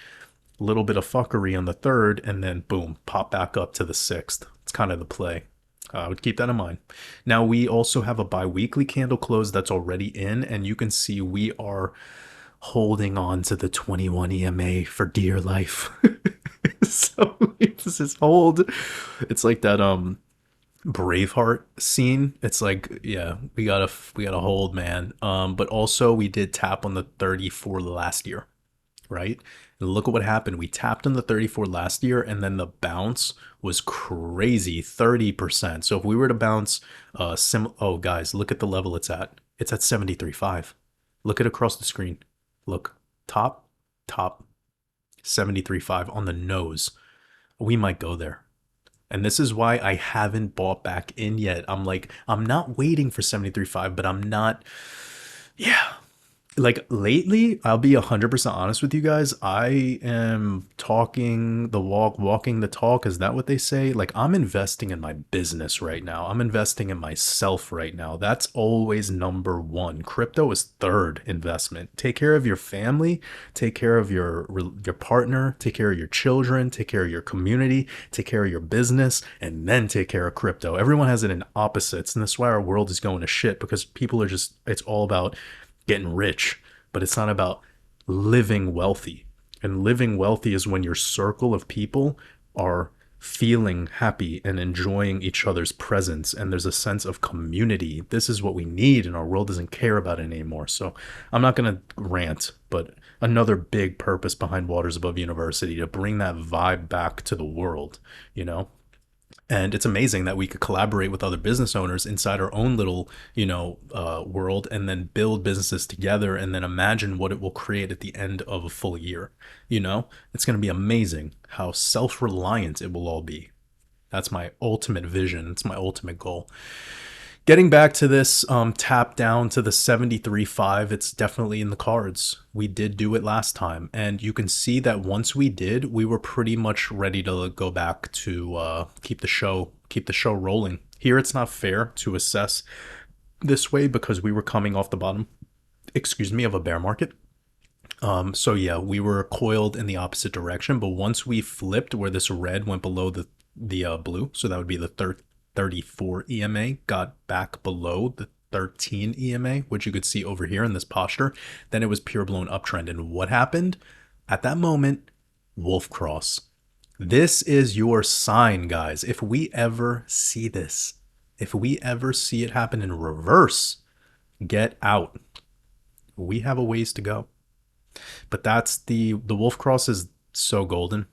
a little bit of fuckery on the 3rd, and then boom, pop back up to the 6th. It's kind of the play. I would keep that in mind. Now, we also have a bi-weekly candle close that's already in, and you can see we are holding on to the 21 EMA for dear life. So this is hold. It's like that Braveheart scene. It's like, yeah, we gotta hold, man. But also we did tap on the 34 last year, right? And look at what happened. We tapped on the 34 last year, and then the bounce was crazy, 30%. So if we were to bounce, oh guys, look at the level it's at. It's at 73.5. Look at across the screen. Look, top, top, 73.5 on the nose. We might go there. And this is why I haven't bought back in yet. I'm like, I'm not waiting for 73.5, but I'm not, yeah, like lately, I'll be 100% honest with you guys. I am talking the walk, walking the talk. Is that what they say? Like, I'm investing in my business right now. I'm investing in myself right now. That's always number one. Crypto is third investment. Take care of your family, take care of your partner, take care of your children, take care of your community, take care of your business, and then take care of crypto. Everyone has it in opposites, and that's why our world is going to shit, because people are just, it's all about getting rich, but it's not about living wealthy. And living wealthy is when your circle of people are feeling happy and enjoying each other's presence, and there's a sense of community. This is what we need, and our world doesn't care about it anymore. So I'm not going to rant, but another big purpose behind Waters Above University, to bring that vibe back to the world, you know? And it's amazing that we could collaborate with other business owners inside our own little, world, and then build businesses together, and then imagine what it will create at the end of a full year. It's going to be amazing how self-reliant it will all be. That's my ultimate vision. It's my ultimate goal. Getting back to this tap down to the 73.5, it's definitely in the cards. We did do it last time, and you can see that once we did, we were pretty much ready to go back to keep the show rolling. Here, it's not fair to assess this way because we were coming off the bottom, excuse me, of a bear market. So yeah, we were coiled in the opposite direction, but once we flipped where this red went below the blue, so that would be the 34 EMA, got back below the 13 EMA, which you could see over here in this posture, then it was pure blown uptrend. And what happened at that moment? Wolf cross. This is your sign, guys. If we ever see this, if we ever see it happen in reverse, get out. We have a ways to go. But that's the wolf cross is so golden.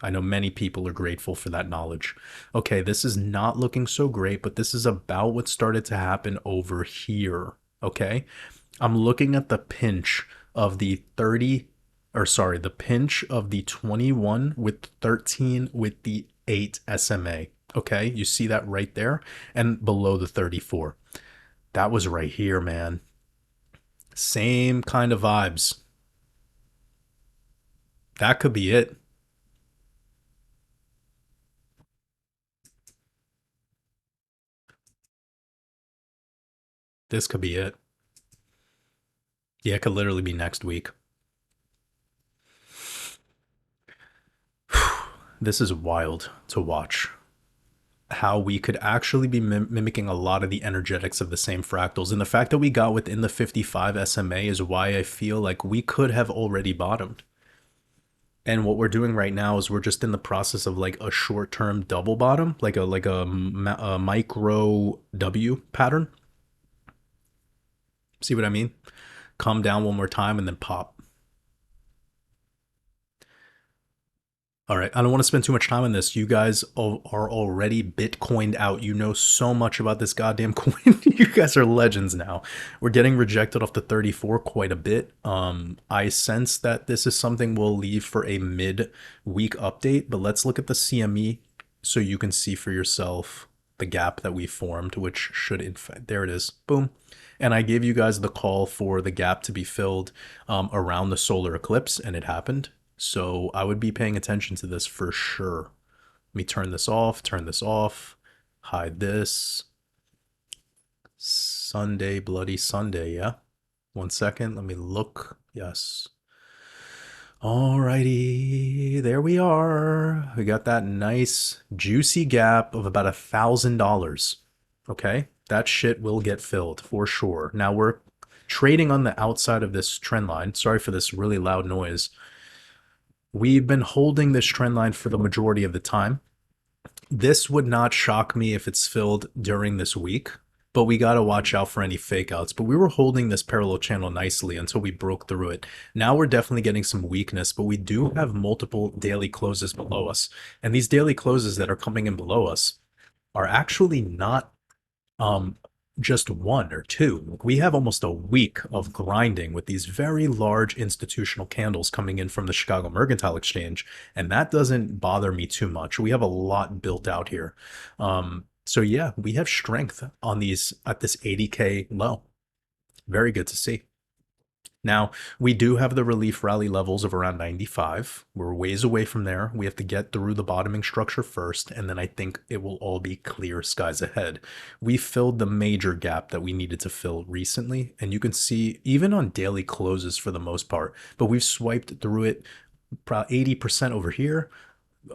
I know many people are grateful for that knowledge. Okay, this is not looking so great, but this is about what started to happen over here. Okay, I'm looking at the pinch of the 30, or sorry, the pinch of the 21 with 13 with the 8 SMA. Okay, you see that right there, and below the 34. That was right here, man. Same kind of vibes. That could be it. This could be it. Yeah, it could literally be next week. This is wild to watch. How we could actually be mimicking a lot of the energetics of the same fractals. And the fact that we got within the 55 SMA is why I feel like we could have already bottomed. And what we're doing right now is we're just in the process of like a short-term double bottom, like a micro W pattern. See what I mean? Come down one more time and then pop. All right, I don't want to spend too much time on this. You guys are already Bitcoined out. You know so much about this goddamn coin. You guys are legends now. We're getting rejected off the 34 quite a bit. I sense that this is something we'll leave for a mid-week update, but let's look at the CME so you can see for yourself the gap that we formed, which should, in fact, there it is. Boom. And I gave you guys the call for the gap to be filled around the solar eclipse, and it happened. So I would be paying attention to this for sure. Let me turn this off, hide this. Sunday, bloody Sunday, yeah? 1 second, let me look. Yes. Alrighty, there we are. We got that nice juicy gap of about $1,000. Okay, that shit will get filled for sure. Now we're trading on the outside of this trend line. Sorry for this really loud noise. We've been holding this trend line for the majority of the time. This would not shock me if it's filled during this week, but we got to watch out for any fake outs. But we were holding this parallel channel nicely until we broke through it. Now we're definitely getting some weakness, but we do have multiple daily closes below us. And these daily closes that are coming in below us are actually not just one or two. We have almost a week of grinding with these very large institutional candles coming in from the Chicago Mercantile Exchange, and that doesn't bother me too much. We have a lot built out here. So yeah, we have strength on these at this 80K low. Very good to see. Now, we do have the relief rally levels of around 95. We're ways away from there. We have to get through the bottoming structure first, and then I think it will all be clear skies ahead. We filled the major gap that we needed to fill recently, and you can see even on daily closes for the most part, but we've swiped through it probably 80% over here,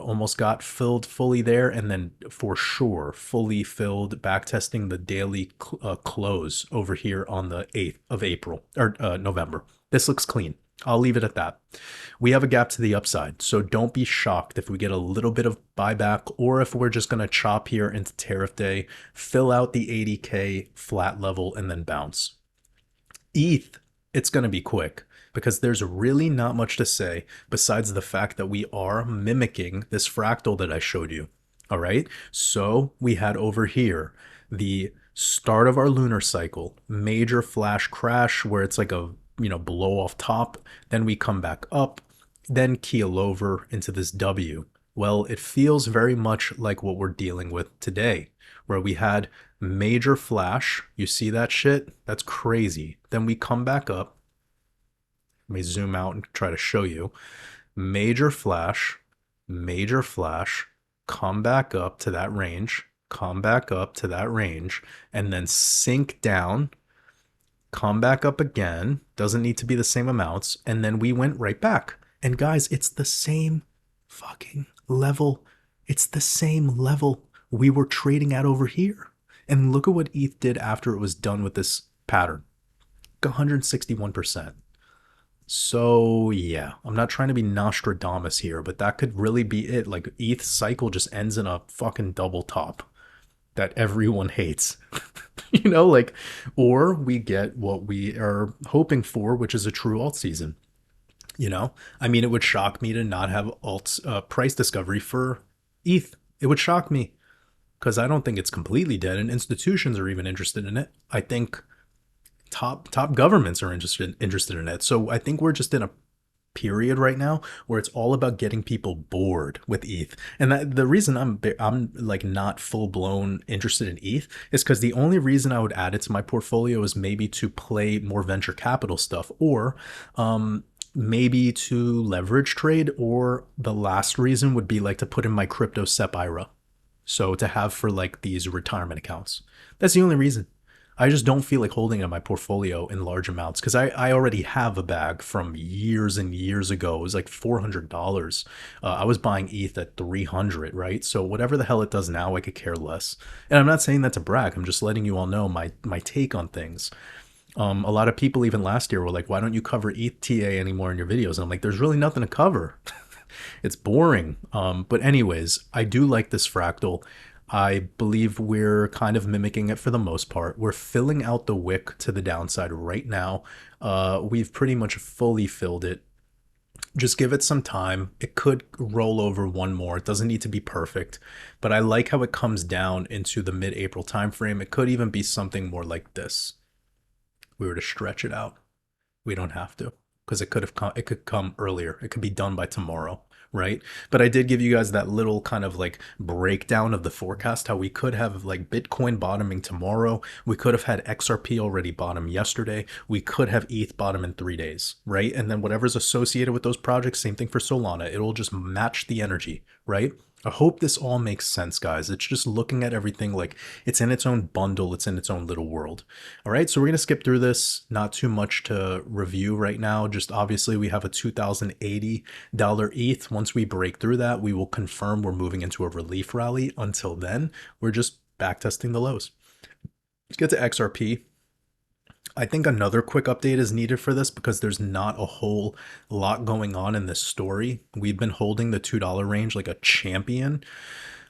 almost got filled fully there, and then for sure fully filled back testing the daily close over here on the 8th of April or November. This looks clean. I'll leave it at that. We have a gap to the upside, so don't be shocked if we get a little bit of buyback or if we're just going to chop here into tariff day, fill out the 80K flat level, and then bounce. ETH, it's going to be quick, because there's really not much to say besides the fact that we are mimicking this fractal that I showed you. All right. So we had over here the start of our lunar cycle, major flash crash where it's like a, blow off top. Then we come back up, then keel over into this W. Well, it feels very much like what we're dealing with today, where we had major flash. You see that shit? That's crazy. Then we come back up. Let me zoom out and try to show you. Major flash, come back up to that range, come back up to that range, and then sink down, come back up again. Doesn't need to be the same amounts. And then we went right back. And guys, it's the same fucking level. It's the same level we were trading at over here. And look at what ETH did after it was done with this pattern. 161%. So yeah, I'm not trying to be Nostradamus here, but that could really be it. Like ETH cycle just ends in a fucking double top that everyone hates, or we get what we are hoping for, which is a true alt season. I mean, it would shock me to not have alt price discovery for ETH. It would shock me because I don't think it's completely dead, and institutions are even interested in it. I think top governments are interested in it. So I think we're just in a period right now where it's all about getting people bored with ETH. And the reason I'm like not full blown interested in ETH is because the only reason I would add it to my portfolio is maybe to play more venture capital stuff, or maybe to leverage trade, or the last reason would be like to put in my crypto SEP IRA. So to have for like these retirement accounts. That's the only reason. I just don't feel like holding it in my portfolio in large amounts because I already have a bag from years and years ago. It was like $400. I was buying ETH at 300, right? So whatever the hell it does now, I could care less. And I'm not saying that to brag. I'm just letting you all know my take on things. A lot of people even last year were like, why don't you cover ETH anymore in your videos? And I'm like, there's really nothing to cover. It's boring. But anyways, I do like this fractal. I believe we're kind of mimicking it for the most part. We're filling out the wick to the downside right now. We've pretty much fully filled it. Just give it some time. It could roll over one more. It doesn't need to be perfect, but I like how it comes down into the mid-April timeframe. It could even be something more like this. We were to stretch it out. We don't have to, because it could come earlier. It could be done by tomorrow. Right? But I did give you guys that little kind of like breakdown of the forecast, how we could have like Bitcoin bottoming tomorrow. We could have had XRP already bottom yesterday. We could have ETH bottom in 3 days, right? And then whatever's associated with those projects, same thing for Solana. It'll just match the energy, right? I hope this all makes sense, guys. It's just looking at everything like it's in its own bundle. It's in its own little world. All right, so we're going to skip through this. Not too much to review right now. Just obviously we have a $2,080 ETH. Once we break through that, we will confirm we're moving into a relief rally. Until then, we're just backtesting the lows. Let's get to XRP. I think another quick update is needed for this because there's not a whole lot going on in this story. We've been holding the $2 range like a champion.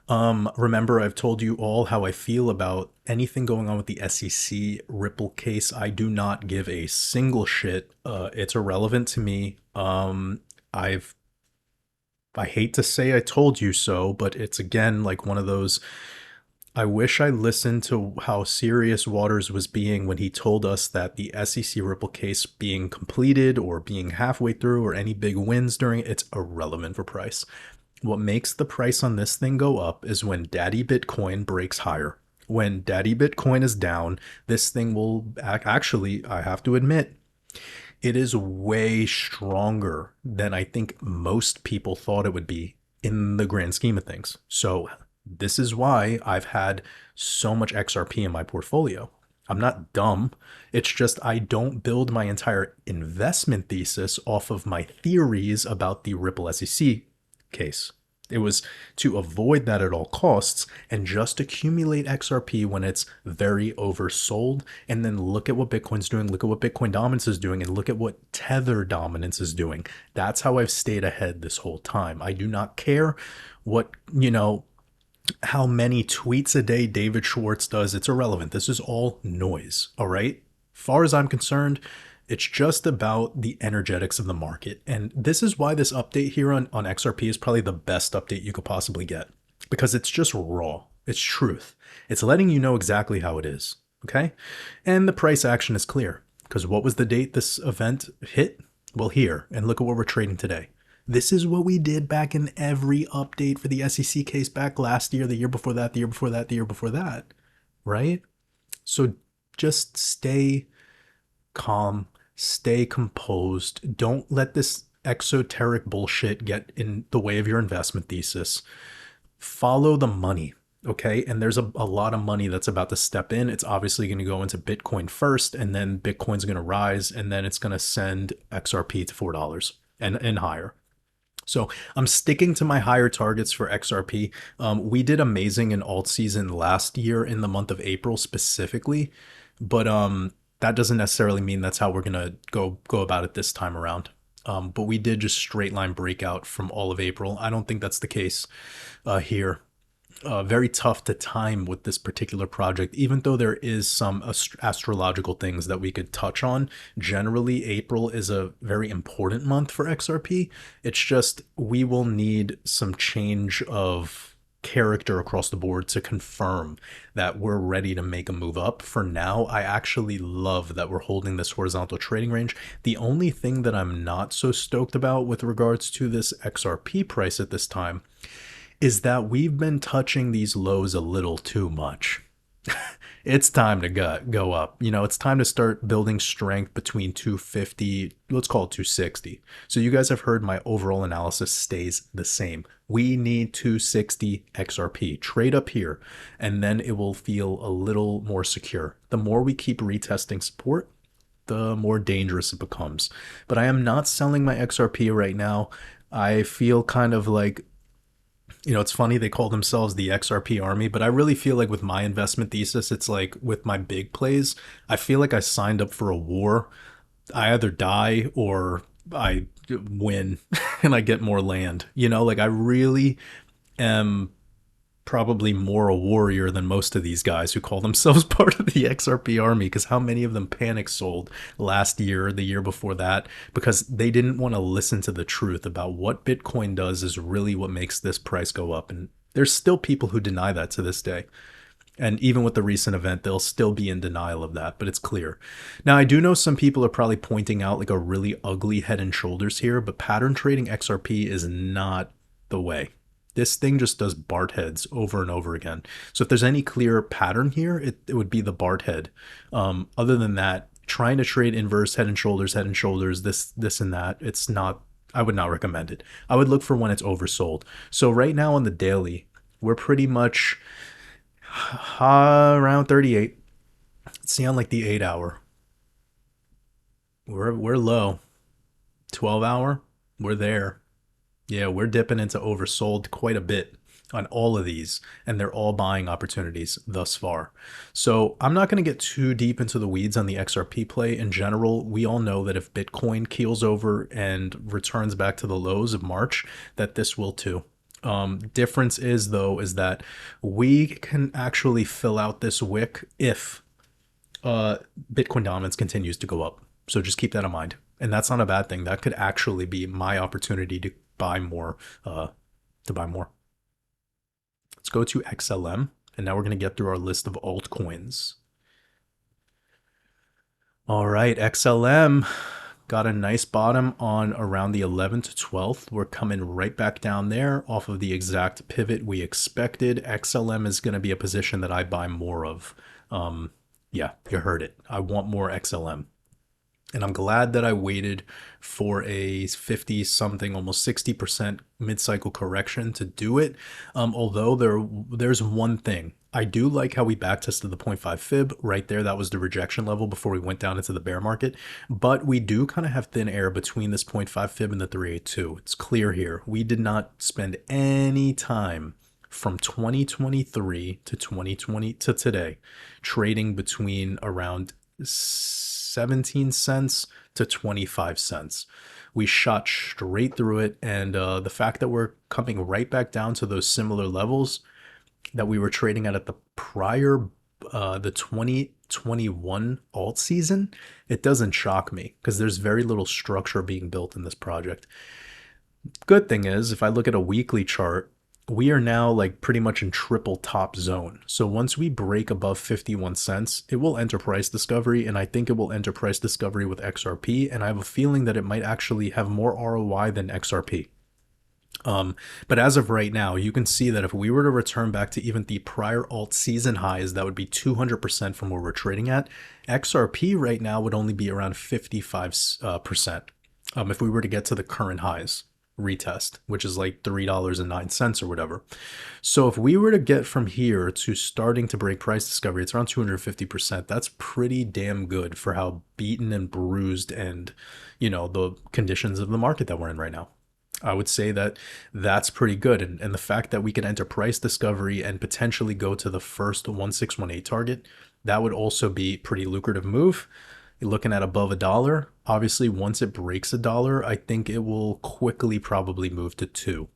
Remember, I've told you all how I feel about anything going on with the SEC Ripple case. I do not give a single shit. It's irrelevant to me. I've I hate to say I told you so, but it's again like one of those. I wish I listened to how serious Waters was being when he told us that the SEC Ripple case being completed or being halfway through or any big wins during it, it's irrelevant for price. What makes the price on this thing go up is when Daddy Bitcoin breaks higher. When Daddy Bitcoin is down, this thing will actually, I have to admit, it is way stronger than I think most people thought it would be in the grand scheme of things. So, this is why I've had so much XRP in my portfolio. I'm not dumb. It's just I don't build my entire investment thesis off of my theories about the Ripple SEC case. It was to avoid that at all costs and just accumulate XRP when it's very oversold. And then look at what Bitcoin's doing, look at what Bitcoin dominance is doing, and look at what Tether dominance is doing. That's how I've stayed ahead this whole time. I do not care what, how many tweets a day David Schwartz does. It's irrelevant. This is all noise. All right. Far as I'm concerned, it's just about the energetics of the market. And this is why this update here on XRP is probably the best update you could possibly get, because it's just raw. It's truth. It's letting you know exactly how it is. Okay. And the price action is clear because what was the date this event hit? Well, here, and look at what we're trading today. This is what we did back in every update for the SEC case back last year, the year before that, the year before that, the year before that, right? So just stay calm, stay composed. Don't let this exoteric bullshit get in the way of your investment thesis. Follow the money, okay? And there's a lot of money that's about to step in. It's obviously going to go into Bitcoin first, and then Bitcoin's going to rise, and then it's going to send XRP to $4 and higher. So I'm sticking to my higher targets for XRP. We did amazing in alt season last year in the month of April specifically, but that doesn't necessarily mean that's how we're gonna go about it this time around. But we did just straight line breakout from all of April. I don't think that's the case here. Very tough to time with this particular project, even though there is some astrological things that we could touch on. Generally, April is a very important month for XRP. It's just we will need some change of character across the board to confirm that we're ready to make a move up. For now, I actually love that we're holding this horizontal trading range. The only thing that I'm not so stoked about with regards to this XRP price at this time is that we've been touching these lows a little too much. It's time to go up. It's time to start building strength between 250, let's call it 260. So you guys have heard my overall analysis stays the same. We need 260 XRP. Trade up here, and then it will feel a little more secure. The more we keep retesting support, the more dangerous it becomes. But I am not selling my XRP right now. I feel kind of like, it's funny they call themselves the XRP army, but I really feel like with my investment thesis, it's like with my big plays, I feel like I signed up for a war. I either die or I win and I get more land. Like I really am probably more a warrior than most of these guys who call themselves part of the XRP army, because how many of them panic sold last year or the year before that because they didn't want to listen to the truth about what Bitcoin does is really what makes this price go up. And there's still people who deny that to this day. And even with the recent event, they'll still be in denial of that, but it's clear. Now, I do know some people are probably pointing out like a really ugly head and shoulders here, but pattern trading XRP is not the way. This thing just does BART heads over and over again. So if there's any clear pattern here, it would be the BART head. Other than that, trying to trade inverse head and shoulders, this and that, it's not, I would not recommend it. I would look for when it's oversold. So right now on the daily, we're pretty much around 38. Let's see on like the 8 hour. We're low. 12 hour, we're there. Yeah, we're dipping into oversold quite a bit. on all of these, and they're all buying opportunities thus far. So I'm not going to get too deep into the weeds on the XRP play. In general, we all know that if Bitcoin keels over and returns back to the lows of March, that this will too. Difference is though, is that we can actually fill out this wick if Bitcoin dominance continues to go up. So just keep that in mind. And that's not a bad thing. That could actually be my opportunity to buy more, to buy more. Let's go to XLM, and now we're going to get through our list of altcoins. All right, XLM got a nice bottom on around the 11th to 12th. We're coming right back down there off of the exact pivot we expected. XLM is going to be a position that I buy more of. Yeah, you heard it. I want more XLM. And I'm glad that I waited for a 50 something, almost 60% mid-cycle correction to do it. Although there's one thing. I do like how we backtested the 0.5 fib right there. That was the rejection level before we went down into the bear market. But we do kind of have thin air between this 0.5 fib and the 382. It's clear here. We did not spend any time from 2023 to 2020 to today trading between around 17 cents to 25 cents. We shot straight through it, and the fact that we're coming right back down to those similar levels that we were trading at the prior the 2021 alt season, it doesn't shock me because there's very little structure being built in this project. Good thing is, if I look at a weekly chart, we are now like pretty much in triple top zone. So once we break above 51 cents, it will enter price discovery, and I think it will enter price discovery with XRP, and I have a feeling that it might actually have more ROI than XRP. But as of right now, you can see that if we were to return back to even the prior alt season highs, that would be 200% from where we're trading at. XRP right now would only be around 55%, if we were to get to the current highs retest, which is like $3.09 or whatever. So if we were to get from here to starting to break price discovery, it's around 250%. That's pretty damn good for how beaten and bruised and, you know, the conditions of the market that we're in right now. I would say that that's pretty good. And the fact that we can enter price discovery and potentially go to the first 1618 target, that would also be pretty lucrative move. You're looking at above $1. Obviously, once it breaks $1, I think it will quickly probably move to $2.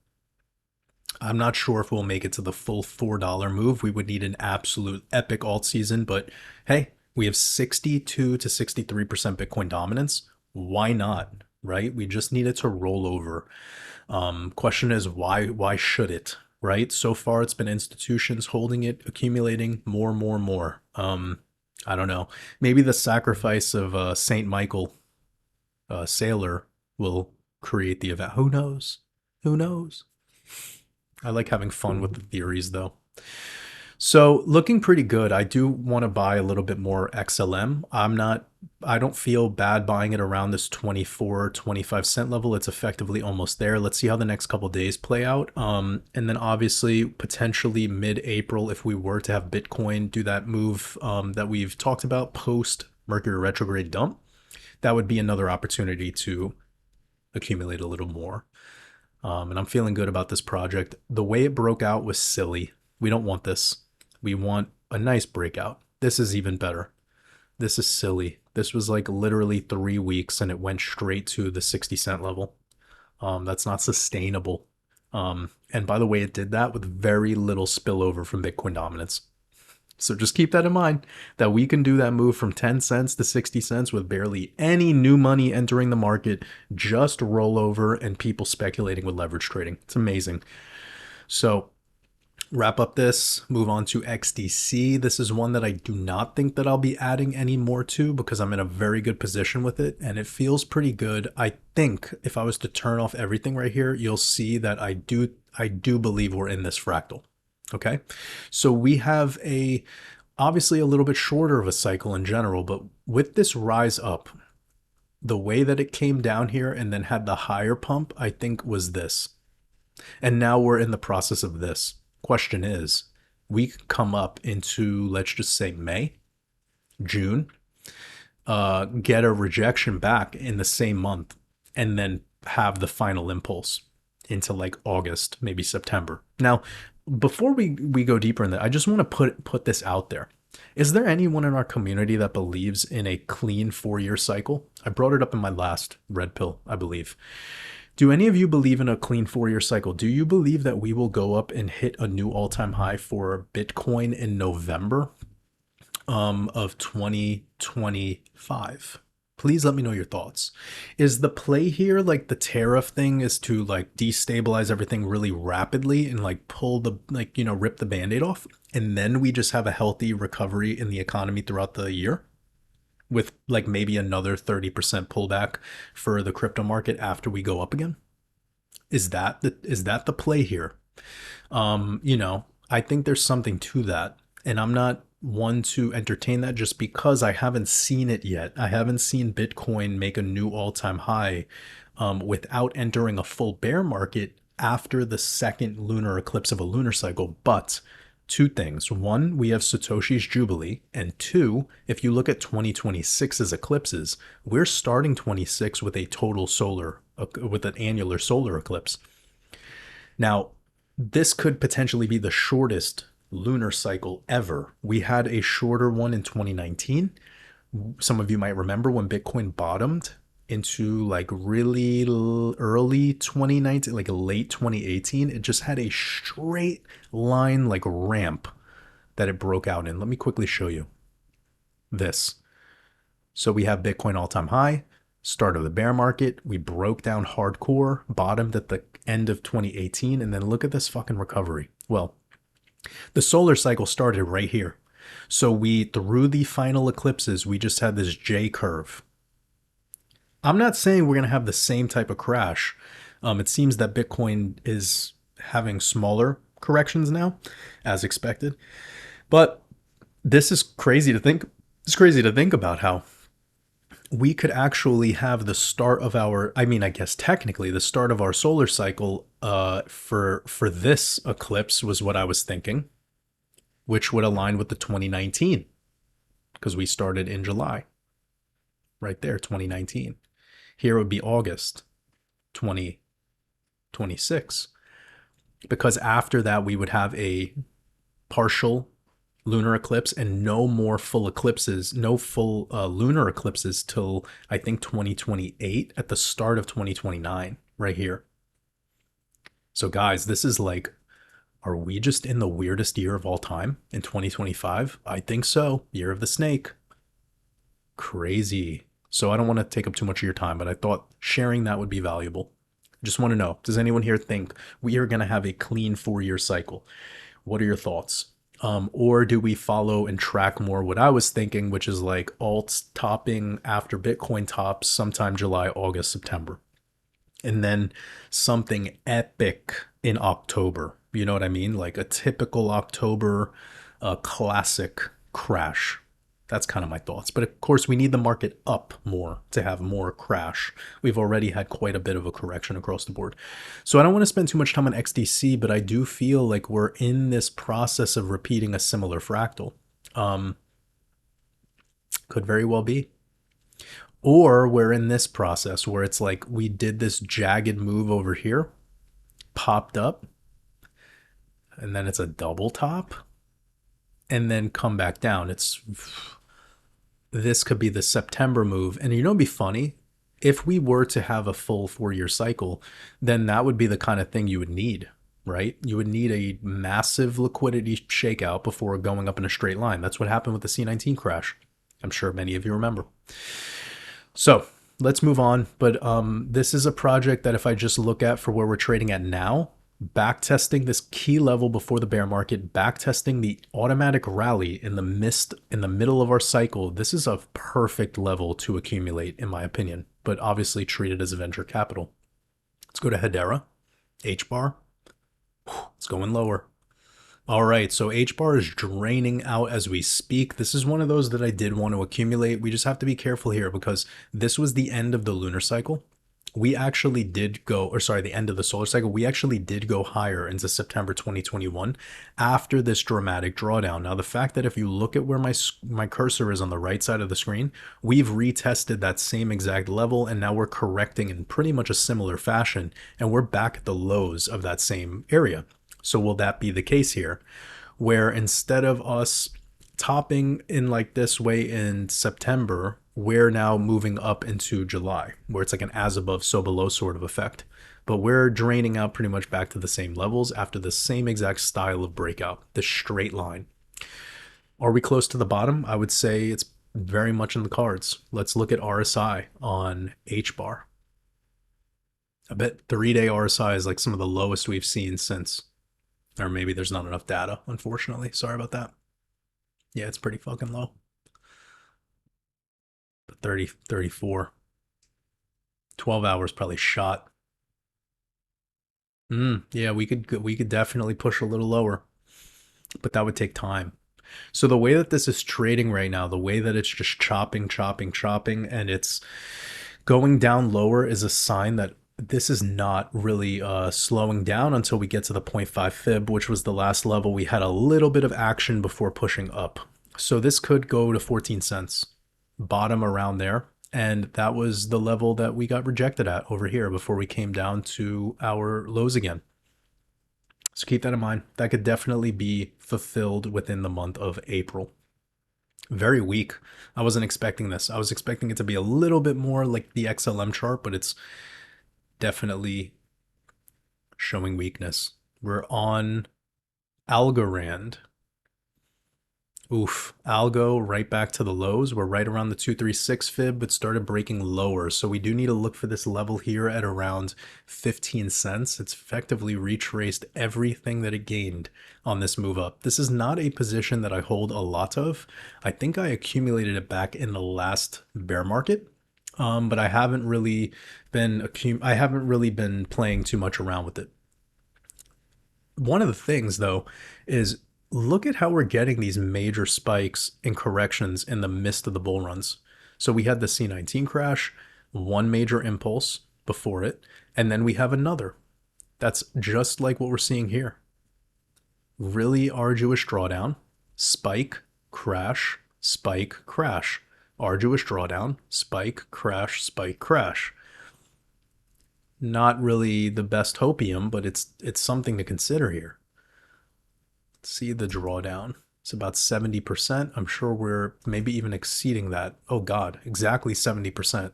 I'm not sure if we'll make it to the full $4 move. We would need an absolute epic alt season, but hey, we have 62 to 63% Bitcoin dominance. Why not? Right? We just need it to roll over. Question is why should it? Right? So far, it's been institutions holding it, accumulating more. I don't know. Maybe the sacrifice of Saint Michael Sailor will create the event. Who knows? Who knows? I like having fun with the theories, though. So looking pretty good. I do want to buy a little bit more XLM. I don't feel bad buying it around this 24, 25 cent level. It's effectively almost there. Let's see how the next couple days play out. And then obviously potentially mid-April, if we were to have Bitcoin do that move that we've talked about post Mercury retrograde dump, that would be another opportunity to accumulate a little more. And I'm feeling good about this project. The way it broke out was silly. We don't want this. We want a nice breakout. This is even better. This is silly. This was like literally 3 weeks and it went straight to the 60 cent level. That's not sustainable. And by the way, it did that with very little spillover from Bitcoin dominance. So just keep that in mind, that we can do that move from 10 cents to 60 cents with barely any new money entering the market, just rollover and people speculating with leverage trading. It's amazing. So wrap up this, move on to XDC. This is one that I do not think that I'll be adding any more to because I'm in a very good position with it and it feels pretty good. I think if I was to turn off everything right here, you'll see that I do believe we're in this fractal. Okay, so we have obviously a little bit shorter of a cycle in general, but with this rise up, the way that it came down here and then had the higher pump, I think was this. And now we're in the process of this. Question is, we could come up into, let's just say May, June, get a rejection back in the same month, and then have the final impulse into like August, maybe September. Now, before we go deeper in that, I just want to put this out there. Is there anyone in our community that believes in a clean 4-year cycle? I brought it up in my last red pill, I believe. Do any of you believe in a clean 4-year cycle? Do you believe that we will go up and hit a new all-time high for Bitcoin in November of 2025? Please let me know your thoughts. Is the play here like the tariff thing is to like destabilize everything really rapidly and like pull the like, you know, rip the band-aid off, and then we just have a healthy recovery in the economy throughout the year with like maybe another 30% pullback for the crypto market after we go up again? Is that the play here? You know, I think there's something to that. And I'm not one to entertain that just because I haven't seen it yet. I haven't seen Bitcoin make a new all-time high without entering a full bear market after the second lunar eclipse of a lunar cycle. But two things. One, we have Satoshi's Jubilee. And two, if you look at 2026's eclipses, we're starting 26 with a total solar, with an annular solar eclipse. Now, this could potentially be the shortest lunar cycle ever. We had a shorter one in 2019. Some of you might remember when Bitcoin bottomed into like really early 2019, like late 2018. It just had a straight line like ramp that it broke out in. Let me quickly show you this. So we have Bitcoin all-time high, start of the bear market. We broke down hardcore, bottomed at the end of 2018, and then look at this fucking recovery. Well, the solar cycle started right here. So through the final eclipses, we just had this J curve. I'm not saying we're going to have the same type of crash. It seems that Bitcoin is having smaller corrections now, as expected. But this is crazy to think. It's crazy to think about how we could actually have the start of our, I mean, I guess technically the start of our solar cycle for this eclipse was what I was thinking, which would align with the 2019 because we started in July. Right there, 2019. Here would be August 2026. Because after that, we would have a partial lunar eclipse and no more full eclipses, no full lunar eclipses till I think 2028 at the start of 2029 right here. So guys, this is like, are we just in the weirdest year of all time in 2025? I think so. Year of the snake. Crazy. So I don't want to take up too much of your time, but I thought sharing that would be valuable. Just want to know, does anyone here think we are going to have a clean 4-year cycle? What are your thoughts? Or do we follow and track more what I was thinking, which is like alts topping after Bitcoin tops sometime July, August, September, and then something epic in October? You know what I mean? Like a typical October classic crash. That's kind of my thoughts. But of course, we need the market up more to have more crash. We've already had quite a bit of a correction across the board. So I don't want to spend too much time on XDC, but I do feel like we're in this process of repeating a similar fractal. Could very well be. Or we're in this process where it's like we did this jagged move over here, popped up, and then it's a double top, and then come back down. This could be the September move. And you know, it'd be funny if we were to have a full 4-year cycle, then that would be the kind of thing you would need, right? You would need a massive liquidity shakeout before going up in a straight line. That's what happened with the C19 crash. I'm sure many of you remember. So let's move on. But this is a project that if I just look at for where we're trading at now, backtesting this key level before the bear market, backtesting the automatic rally in the middle of our cycle, this is a perfect level to accumulate, in my opinion, but obviously treat it as a venture capital. Let's go to Hedera, H-bar. It's going lower. All right, so H-bar is draining out as we speak. This is one of those that I did want to accumulate. We just have to be careful here because this was the end of the lunar cycle. We actually did go, or sorry, the end of the solar cycle, we actually did go higher into September 2021 after this dramatic drawdown. Now, the fact that if you look at where my cursor is on the right side of the screen, we've retested that same exact level, and now we're correcting in pretty much a similar fashion, and we're back at the lows of that same area. So will that be the case here, where instead of us topping in like this way in September, we're now moving up into July, where it's like an as above, so below sort of effect. But we're draining out pretty much back to the same levels after the same exact style of breakout, the straight line. Are we close to the bottom? I would say it's very much in the cards. Let's look at RSI on H bar. I bet 3-day RSI is like some of the lowest we've seen since, or maybe there's not enough data, unfortunately. Sorry about that. Yeah, it's pretty fucking low. 30, 34. 12 hours probably shot. Yeah, we could definitely push a little lower, but that would take time. So the way that this is trading right now, the way that it's just chopping, chopping, chopping, and it's going down lower is a sign that this is not really slowing down until we get to the zero point 0.5 fib, which was the last level. We had a little bit of action before pushing up. So this could go to 14 cents, bottom around there. And that was the level that we got rejected at over here before we came down to our lows again. So keep that in mind. That could definitely be fulfilled within the month of April. Very weak. I wasn't expecting this. I was expecting it to be a little bit more like the XLM chart, but it's definitely showing weakness. We're on Algorand. Oof, Algo right back to the lows. We're right around the 236 fib, but started breaking lower. So we do need to look for this level here at around 15 cents. It's effectively retraced everything that it gained on this move up. This is not a position that I hold a lot of. I think I accumulated it back in the last bear market. But I haven't really been playing too much around with it. One of the things though is look at how we're getting these major spikes and corrections in the midst of the bull runs. So we had the C19 crash, one major impulse before it, and then we have another. That's just like what we're seeing here. Really arduous drawdown, spike, crash, spike, crash. Arduous drawdown, spike, crash, spike, crash. Not really the best hopium, but it's something to consider here. See the drawdown. It's about 70%. I'm sure we're maybe even exceeding that. Oh God, exactly 70%.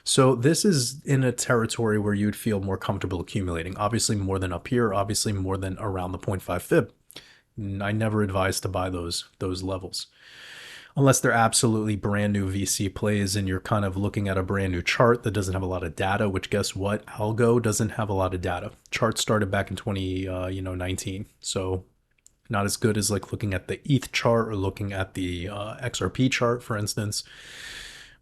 So this is in a territory where you'd feel more comfortable accumulating. Obviously more than up here, obviously more than around the 0.5 fib. I never advise to buy those levels. Unless they're absolutely brand new VC plays and you're kind of looking at a brand new chart that doesn't have a lot of data, which guess what? Algo doesn't have a lot of data. Chart started back in 2019. So not as good as like looking at the ETH chart or looking at the XRP chart, for instance,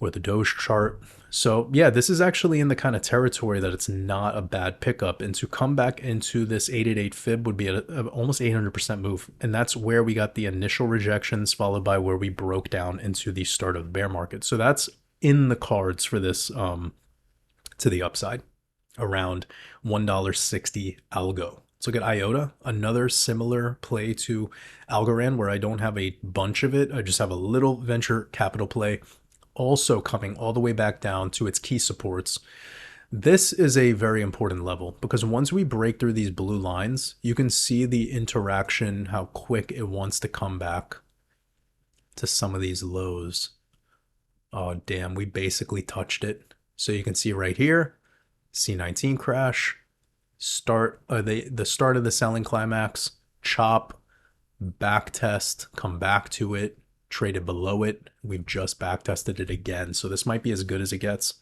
or the Doge chart. So yeah, this is actually in the kind of territory that it's not a bad pickup. And to come back into this 888 fib would be an almost 800% move. And that's where we got the initial rejections, followed by where we broke down into the start of the bear market. So that's in the cards for this to the upside, around $1.60 algo. Let's look at IOTA, another similar play to Algorand where I don't have a bunch of it. I just have a little venture capital play, also coming all the way back down to its key supports. This is a very important level because once we break through these blue lines, you can see the interaction, how quick it wants to come back to some of these lows. Oh, damn, we basically touched it. So you can see right here, C19 crash, the start of the selling climax, chop, back test, come back to it, traded below it. We've just back tested it again. So this might be as good as it gets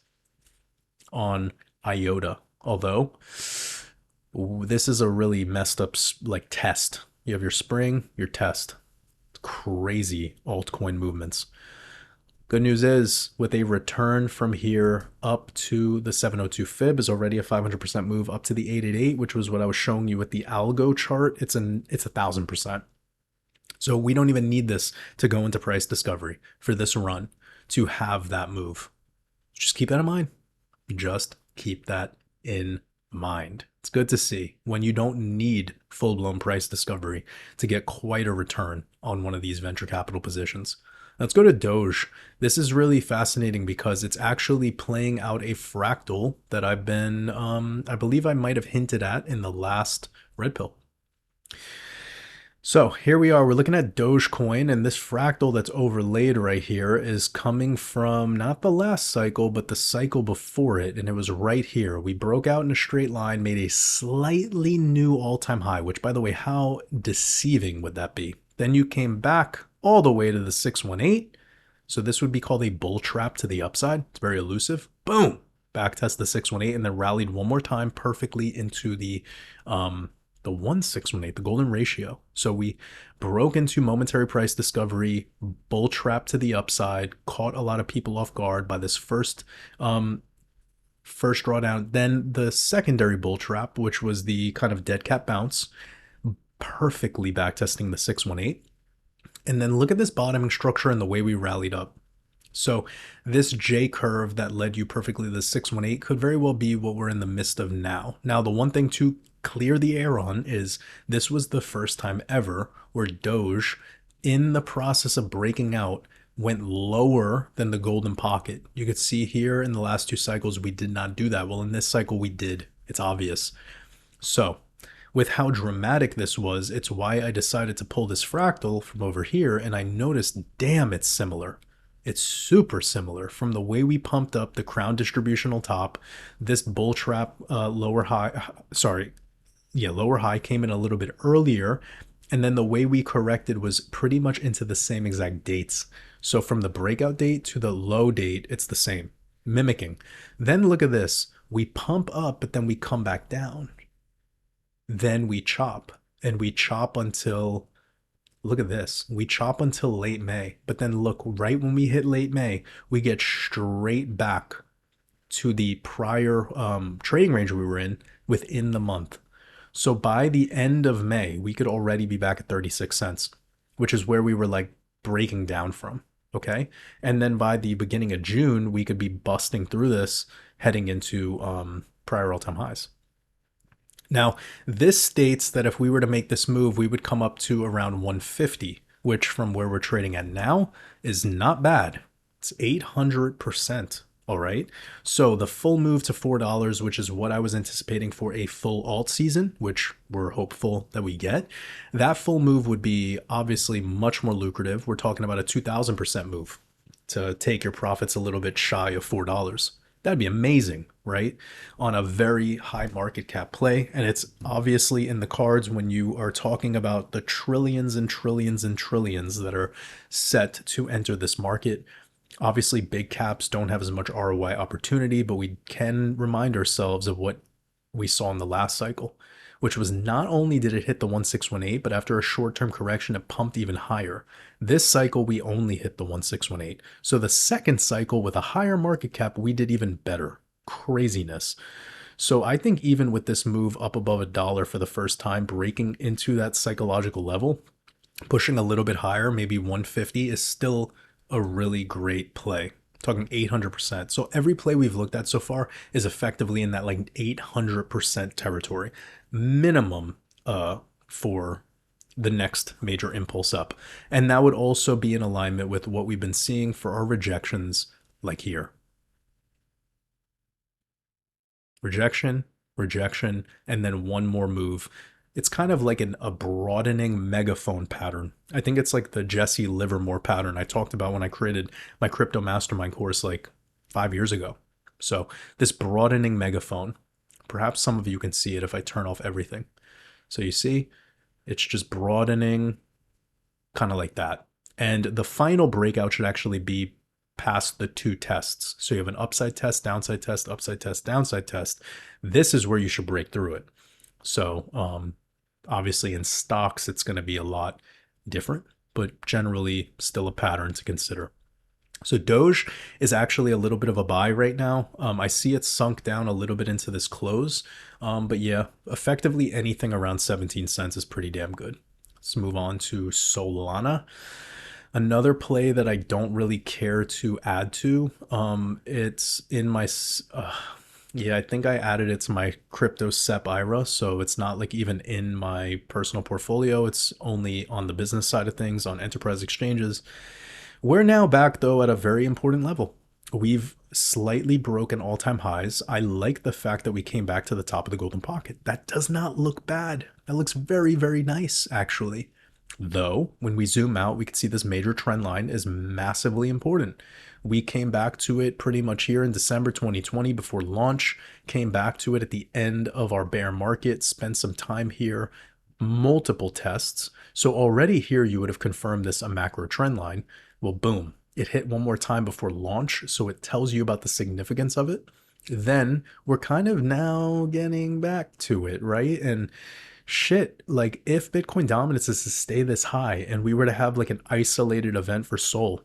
on IOTA. Although this is a really messed up like test. You have your spring, your test. Crazy altcoin movements. Good news is with a return from here up to the 702 fib is already a 500% move up to the 888, which was what I was showing you with the algo chart. It's 1,000%. So we don't even need this to go into price discovery for this run to have that move. Just keep that in mind. Just keep that in mind. It's good to see when you don't need full-blown price discovery to get quite a return on one of these venture capital positions. Let's go to Doge. This is really fascinating because it's actually playing out a fractal that I believe I might have hinted at in the last red pill. So here we are, we're looking at Dogecoin, and this fractal that's overlaid right here is coming from not the last cycle, but the cycle before it, and it was right here. We broke out in a straight line, made a slightly new all-time high, which, by the way, how deceiving would that be? Then you came back all the way to the 618. So this would be called a bull trap to the upside. It's very elusive. Boom! Backtest the 618 and then rallied one more time perfectly into the 1618, the golden ratio. So we broke into momentary price discovery, bull trap to the upside, caught a lot of people off guard by this first drawdown. Then the secondary bull trap, which was the kind of dead cat bounce, perfectly backtesting the 618. And then look at this bottoming structure and the way we rallied up. So this J curve that led you perfectly to the 618 could very well be what we're in the midst of now. Now, the one thing to clear the air on is this was the first time ever where Doge, in the process of breaking out, went lower than the golden pocket. You could see here in the last two cycles, we did not do that. Well, in this cycle, we did. It's obvious. So with how dramatic this was, it's why I decided to pull this fractal from over here, and I noticed, damn, it's similar. It's super similar from the way we pumped up the crown distributional top. This bull trap lower high came in a little bit earlier, and then the way we corrected was pretty much into the same exact dates. So from the breakout date to the low date, it's the same, mimicking. Then look at this. We pump up, but then we come back down. Then we chop, and we chop until, look at this, we chop until late May. But then look, right when we hit late May, we get straight back to the prior trading range we were in within the month. So by the end of May, we could already be back at 36 cents, which is where we were like breaking down from. Okay. And then by the beginning of June, we could be busting through this, heading into prior all-time highs. Now, this states that if we were to make this move, we would come up to around 150, which from where we're trading at now is not bad. It's 800%. All right. So the full move to $4, which is what I was anticipating for a full alt season, which we're hopeful that we get, that full move would be obviously much more lucrative. We're talking about a 2000% move to take your profits a little bit shy of $4. That'd be amazing, right? On a very high market cap play. And it's obviously in the cards when you are talking about the trillions and trillions and trillions that are set to enter this market. Obviously, big caps don't have as much ROI opportunity, but we can remind ourselves of what we saw in the last cycle, which was not only did it hit the 1618, but after a short-term correction, it pumped even higher. This cycle, we only hit the 1618. So the second cycle with a higher market cap, we did even better. Craziness. So I think even with this move up above $1 for the first time, breaking into that psychological level, pushing a little bit higher, maybe 150, is still a really great play. Talking 800%. So every play we've looked at so far is effectively in that like 800% territory minimum for the next major impulse up. And that would also be in alignment with what we've been seeing for our rejections, like here. Rejection, rejection, and then one more move. It's kind of like a broadening megaphone pattern. I think it's like the Jesse Livermore pattern I talked about when I created my crypto mastermind course like 5 years ago. So this broadening megaphone, perhaps some of you can see it if I turn off everything. So you see, it's just broadening kind of like that. And the final breakout should actually be past the two tests. So you have an upside test, downside test, upside test, downside test. This is where you should break through it. So obviously in stocks, it's going to be a lot different, but generally still a pattern to consider. So Doge is actually a little bit of a buy right now. I see it sunk down a little bit into this close. But yeah, effectively anything around 17 cents is pretty damn good. Let's move on to Solana. Another play that I don't really care to add to. It's in my... yeah, I think I added it to my crypto SEP IRA, so it's not like even in my personal portfolio. It's only on the business side of things on enterprise exchanges. We're now back though at a very important level. We've slightly broken all-time highs. I like the fact that we came back to the top of the golden pocket. That does not look bad. That looks very, very nice, actually. Though, when we zoom out, we can see this major trend line is massively important. We came back to it pretty much here in December 2020 before launch, came back to it at the end of our bear market, spent some time here, multiple tests. So already here, you would have confirmed this a macro trend line. Well, boom, it hit one more time before launch. So it tells you about the significance of it. Then we're kind of now getting back to it, right? And shit, like if Bitcoin dominance is to stay this high and we were to have like an isolated event for Sol,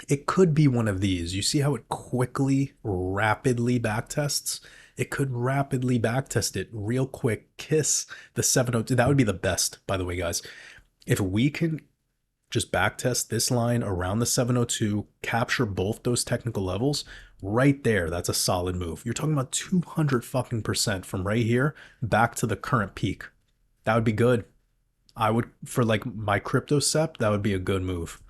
it could be one of these. You see how it quickly, rapidly backtests? It could rapidly backtest it real quick, kiss the 702. That would be the best, by the way, guys. If we can just backtest this line around the 702, capture both those technical levels, right there, that's a solid move. You're talking about 200 fucking percent from right here back to the current peak. That would be good. I would, for like my crypto SEP, that would be a good move.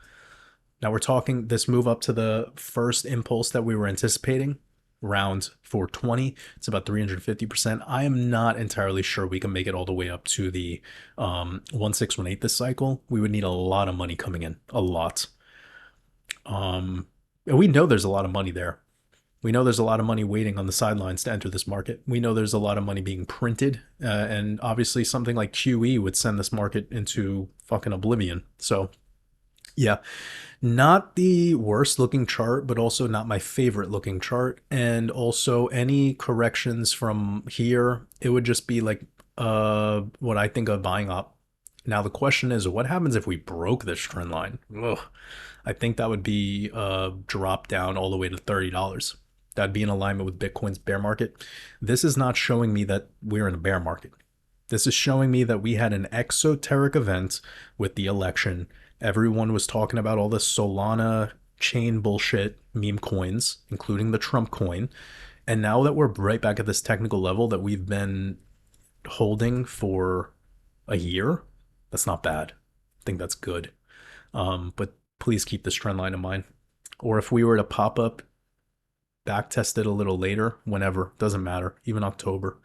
Now we're talking this move up to the first impulse that we were anticipating, round 420. It's about 350%. I am not entirely sure we can make it all the way up to the 1618 this cycle. We would need a lot of money coming in, a lot. And we know there's a lot of money there. We know there's a lot of money waiting on the sidelines to enter this market. We know there's a lot of money being printed, and obviously something like QE would send this market into fucking oblivion. So yeah, not the worst looking chart, but also not my favorite looking chart. And also any corrections from here, it would just be like what I think of buying up. Now the question is, what happens if we broke this trend line? Ugh. I think that would be drop down all the way to $30. That'd be in alignment with Bitcoin's bear market. This is not showing me that we're in a bear market. This is showing me that we had an exoteric event with the election. Everyone was talking about all this Solana chain bullshit meme coins, including the Trump coin. And now that we're right back at this technical level that we've been holding for a year, that's not bad. I think that's good. But please keep this trend line in mind. Or if we were to pop up, backtest it a little later, whenever, doesn't matter, even October.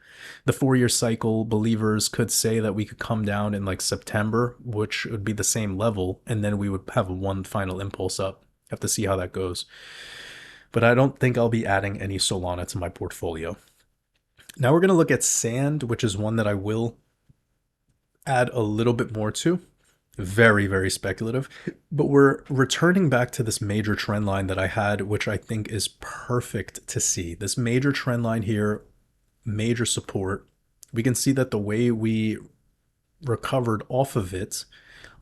The 4-year cycle, believers could say that we could come down in like September, which would be the same level, and then we would have one final impulse up. Have to see how that goes. But I don't think I'll be adding any Solana to my portfolio. Now we're going to look at Sand, which is one that I will add a little bit more to. Very, very speculative. But we're returning back to this major trend line that I had, which I think is perfect to see. This major trend line here, major support. We can see that the way we recovered off of it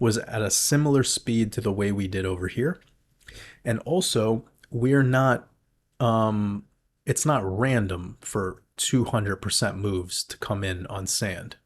was at a similar speed to the way we did over here. And also, we're not, it's not random for 200% moves to come in on Sand.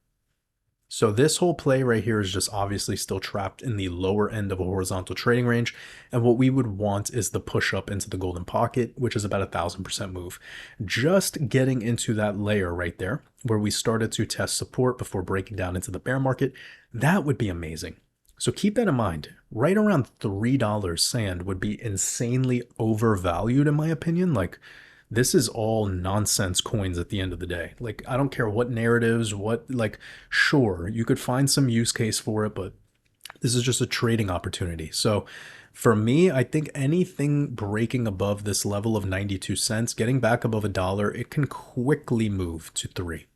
So this whole play right here is just obviously still trapped in the lower end of a horizontal trading range. And what we would want is the push up into the golden pocket, which is about 1,000% move. Just getting into that layer right there where we started to test support before breaking down into the bear market, that would be amazing. So keep that in mind. Right around $3 Sand would be insanely overvalued in my opinion. Like, this is all nonsense coins at the end of the day. Like, I don't care what narratives, like, sure, you could find some use case for it, but this is just a trading opportunity. So for me, I think anything breaking above this level of 92 cents, getting back above $1, it can quickly move to 3.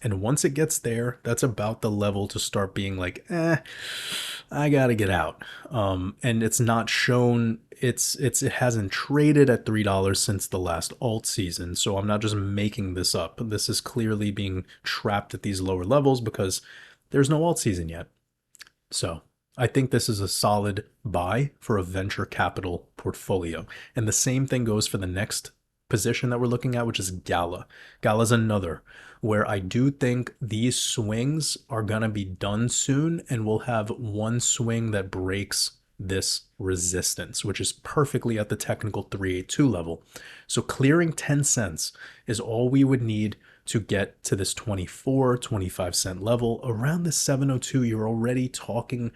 And once it gets there, that's about the level to start being like, I gotta get out. And it's not shown, it hasn't traded at $3 since the last alt season. So I'm not just making this up. This is clearly being trapped at these lower levels because there's no alt season yet. So I think this is a solid buy for a venture capital portfolio. And the same thing goes for the next position that we're looking at, which is Gala. Gala's another where I do think these swings are going to be done soon, and we'll have one swing that breaks this resistance, which is perfectly at the technical 382 level. So clearing 10 cents is all we would need to get to this 24, 25 cent level. Around the 702, you're already talking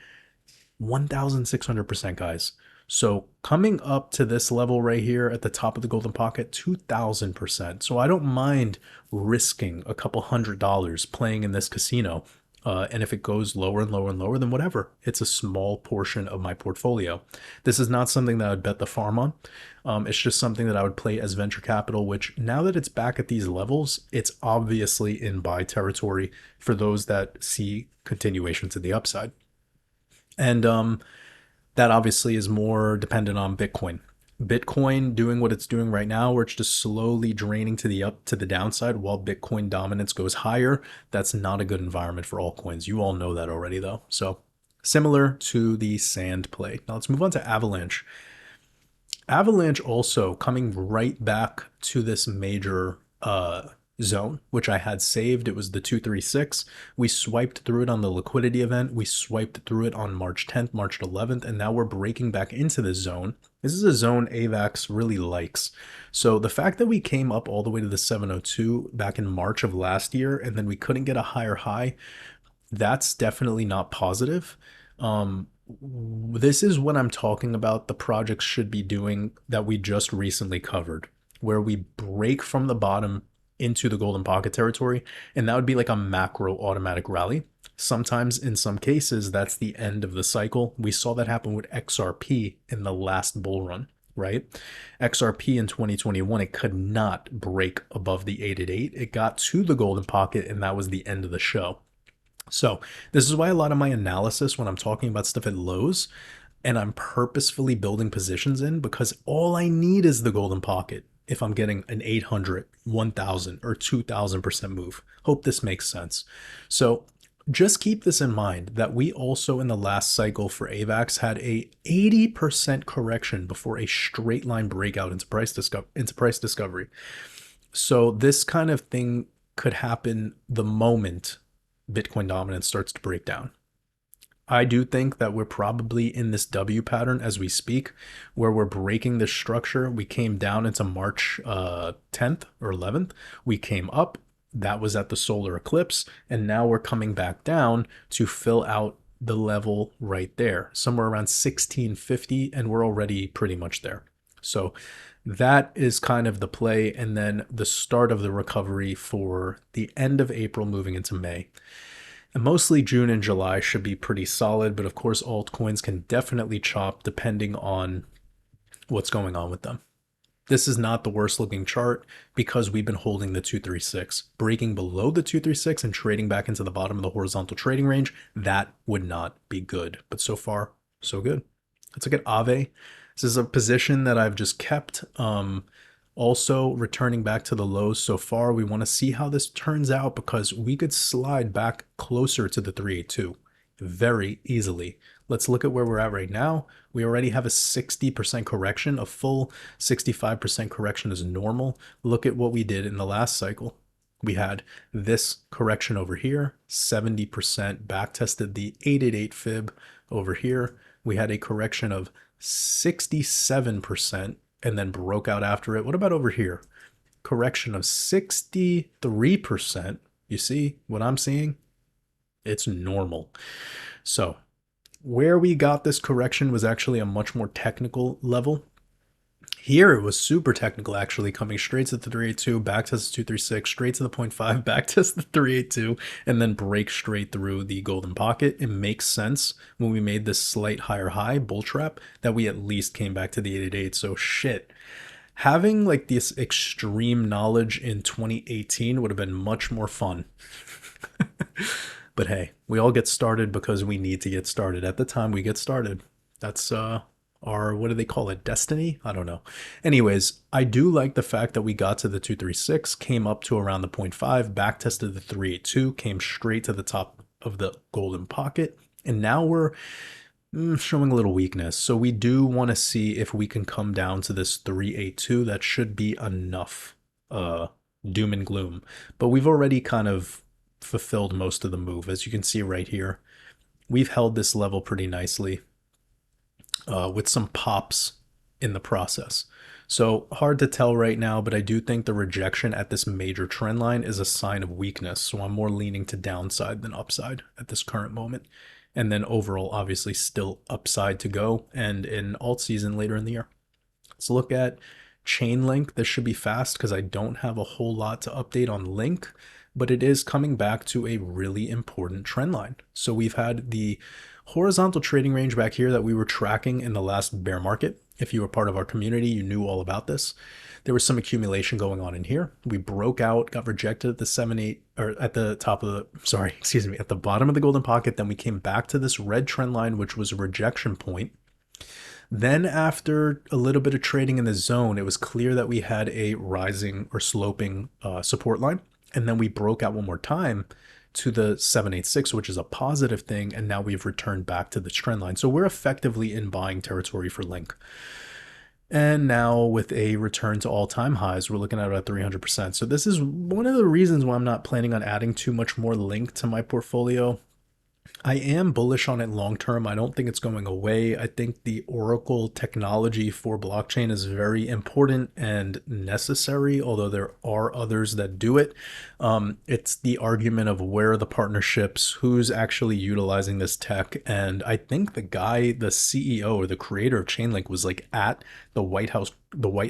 1,600%, guys. So coming up to this level right here at the top of the golden pocket, 2000%. So I don't mind risking a couple $100 playing in this casino. And if it goes lower and lower and lower, then whatever. It's a small portion of my portfolio. This is not something that I would bet the farm on. It's just something that I would play as venture capital, which now that it's back at these levels, it's obviously in buy territory for those that see continuation to the upside. And that obviously is more dependent on Bitcoin. Bitcoin doing what it's doing right now, where it's just slowly draining to the downside while Bitcoin dominance goes higher. That's not a good environment for altcoins. You all know that already, though. So similar to the sand play. Now let's move on to Avalanche. Avalanche also coming right back to this major zone, which I had saved. It was the 236. We swiped through it on the liquidity event. We swiped through it on March 10th, March 11th, and now we're breaking back into this zone. This is a zone AVAX really likes. So the fact that we came up all the way to the 702 back in March of last year, and then we couldn't get a higher high, that's definitely not positive. This is what I'm talking about. The projects should be doing that we just recently covered, where we break from the bottom into the golden pocket territory, and that would be like a macro automatic rally. Sometimes in some cases, that's the end of the cycle. We saw that happen with XRP in the last bull run, right? XRP in 2021, it could not break above the 888. It got to the golden pocket, and that was the end of the show. So this is why a lot of my analysis when I'm talking about stuff at lows and I'm purposefully building positions in, because all I need is the golden pocket if I'm getting an 800, 1000 or 2000% move. Hope this makes sense. So just keep this in mind that we also in the last cycle for AVAX had a 80% correction before a straight line breakout into price discovery. So this kind of thing could happen the moment Bitcoin dominance starts to break down. I do think that we're probably in this W pattern as we speak, where we're breaking this structure. We came down into March 10th or 11th. We came up. That was at the solar eclipse. And now we're coming back down to fill out the level right there, somewhere around 1650. And we're already pretty much there. So that is kind of the play. And then the start of the recovery for the end of April moving into May. And mostly June and July should be pretty solid, but of course altcoins can definitely chop depending on what's going on with them. This is not the worst looking chart because we've been holding the 236. Breaking below the 236 and trading back into the bottom of the horizontal trading range, that would not be good. But so far, so good. Let's look at Aave. This is a position that I've just kept. Also returning back to the lows so far. We want to see how this turns out because we could slide back closer to the 382 very easily. Let's look at where we're at right now. We already have a 60% correction. A full 65% correction is normal. Look at what we did in the last cycle. We had this correction over here, 70% back tested the 888 fib over here. We had a correction of 67% and then broke out after it. What about over here? Correction of 63%. You see what I'm seeing? It's normal. So where we got this correction was actually a much more technical level. Here it was super technical, actually, coming straight to the 382, back test the 236, straight to the 0.5, back test the 382, and then break straight through the golden pocket. It makes sense when we made this slight higher high bull trap that we at least came back to the 888. So shit. Having like this extreme knowledge in 2018 would have been much more fun. But hey, we all get started because we need to get started. At the time we get started, that's our, what do they call it, destiny? I don't know. Anyways, I do like the fact that we got to the 236, came up to around the 0.5, back tested the 382, came straight to the top of the golden pocket, and now we're showing a little weakness. So we do want to see if we can come down to this 382. That should be enough doom and gloom. But we've already kind of fulfilled most of the move. As you can see right here, we've held this level pretty nicely with some pops in the process. So hard to tell right now, but I do think the rejection at this major trend line is a sign of weakness. So I'm more leaning to downside than upside at this current moment. And then overall, obviously, still upside to go and in alt season later in the year. Let's look at Chainlink. This should be fast because I don't have a whole lot to update on Link, but it is coming back to a really important trend line. So we've had the horizontal trading range back here that we were tracking in the last bear market. If you were part of our community, you knew all about this. There was some accumulation going on in here. We broke out, got rejected at the 7-8, or at the top of the, sorry, excuse me, at the bottom of the golden pocket. Then we came back to this red trend line, which was a rejection point. Then after a little bit of trading in the zone, it was clear that we had a rising or sloping support line. And then we broke out one more time to the 786, which is a positive thing. And now we've returned back to the trend line. So we're effectively in buying territory for Link. And now with a return to all-time highs, we're looking at about 300%. So this is one of the reasons why I'm not planning on adding too much more Link to my portfolio. I am bullish on it long term. I don't think it's going away. I think the Oracle technology for blockchain is very important and necessary, although there are others that do it. It's the argument of where are the partnerships, who's actually utilizing this tech. And I think the guy, the CEO or the creator of Chainlink was like at the White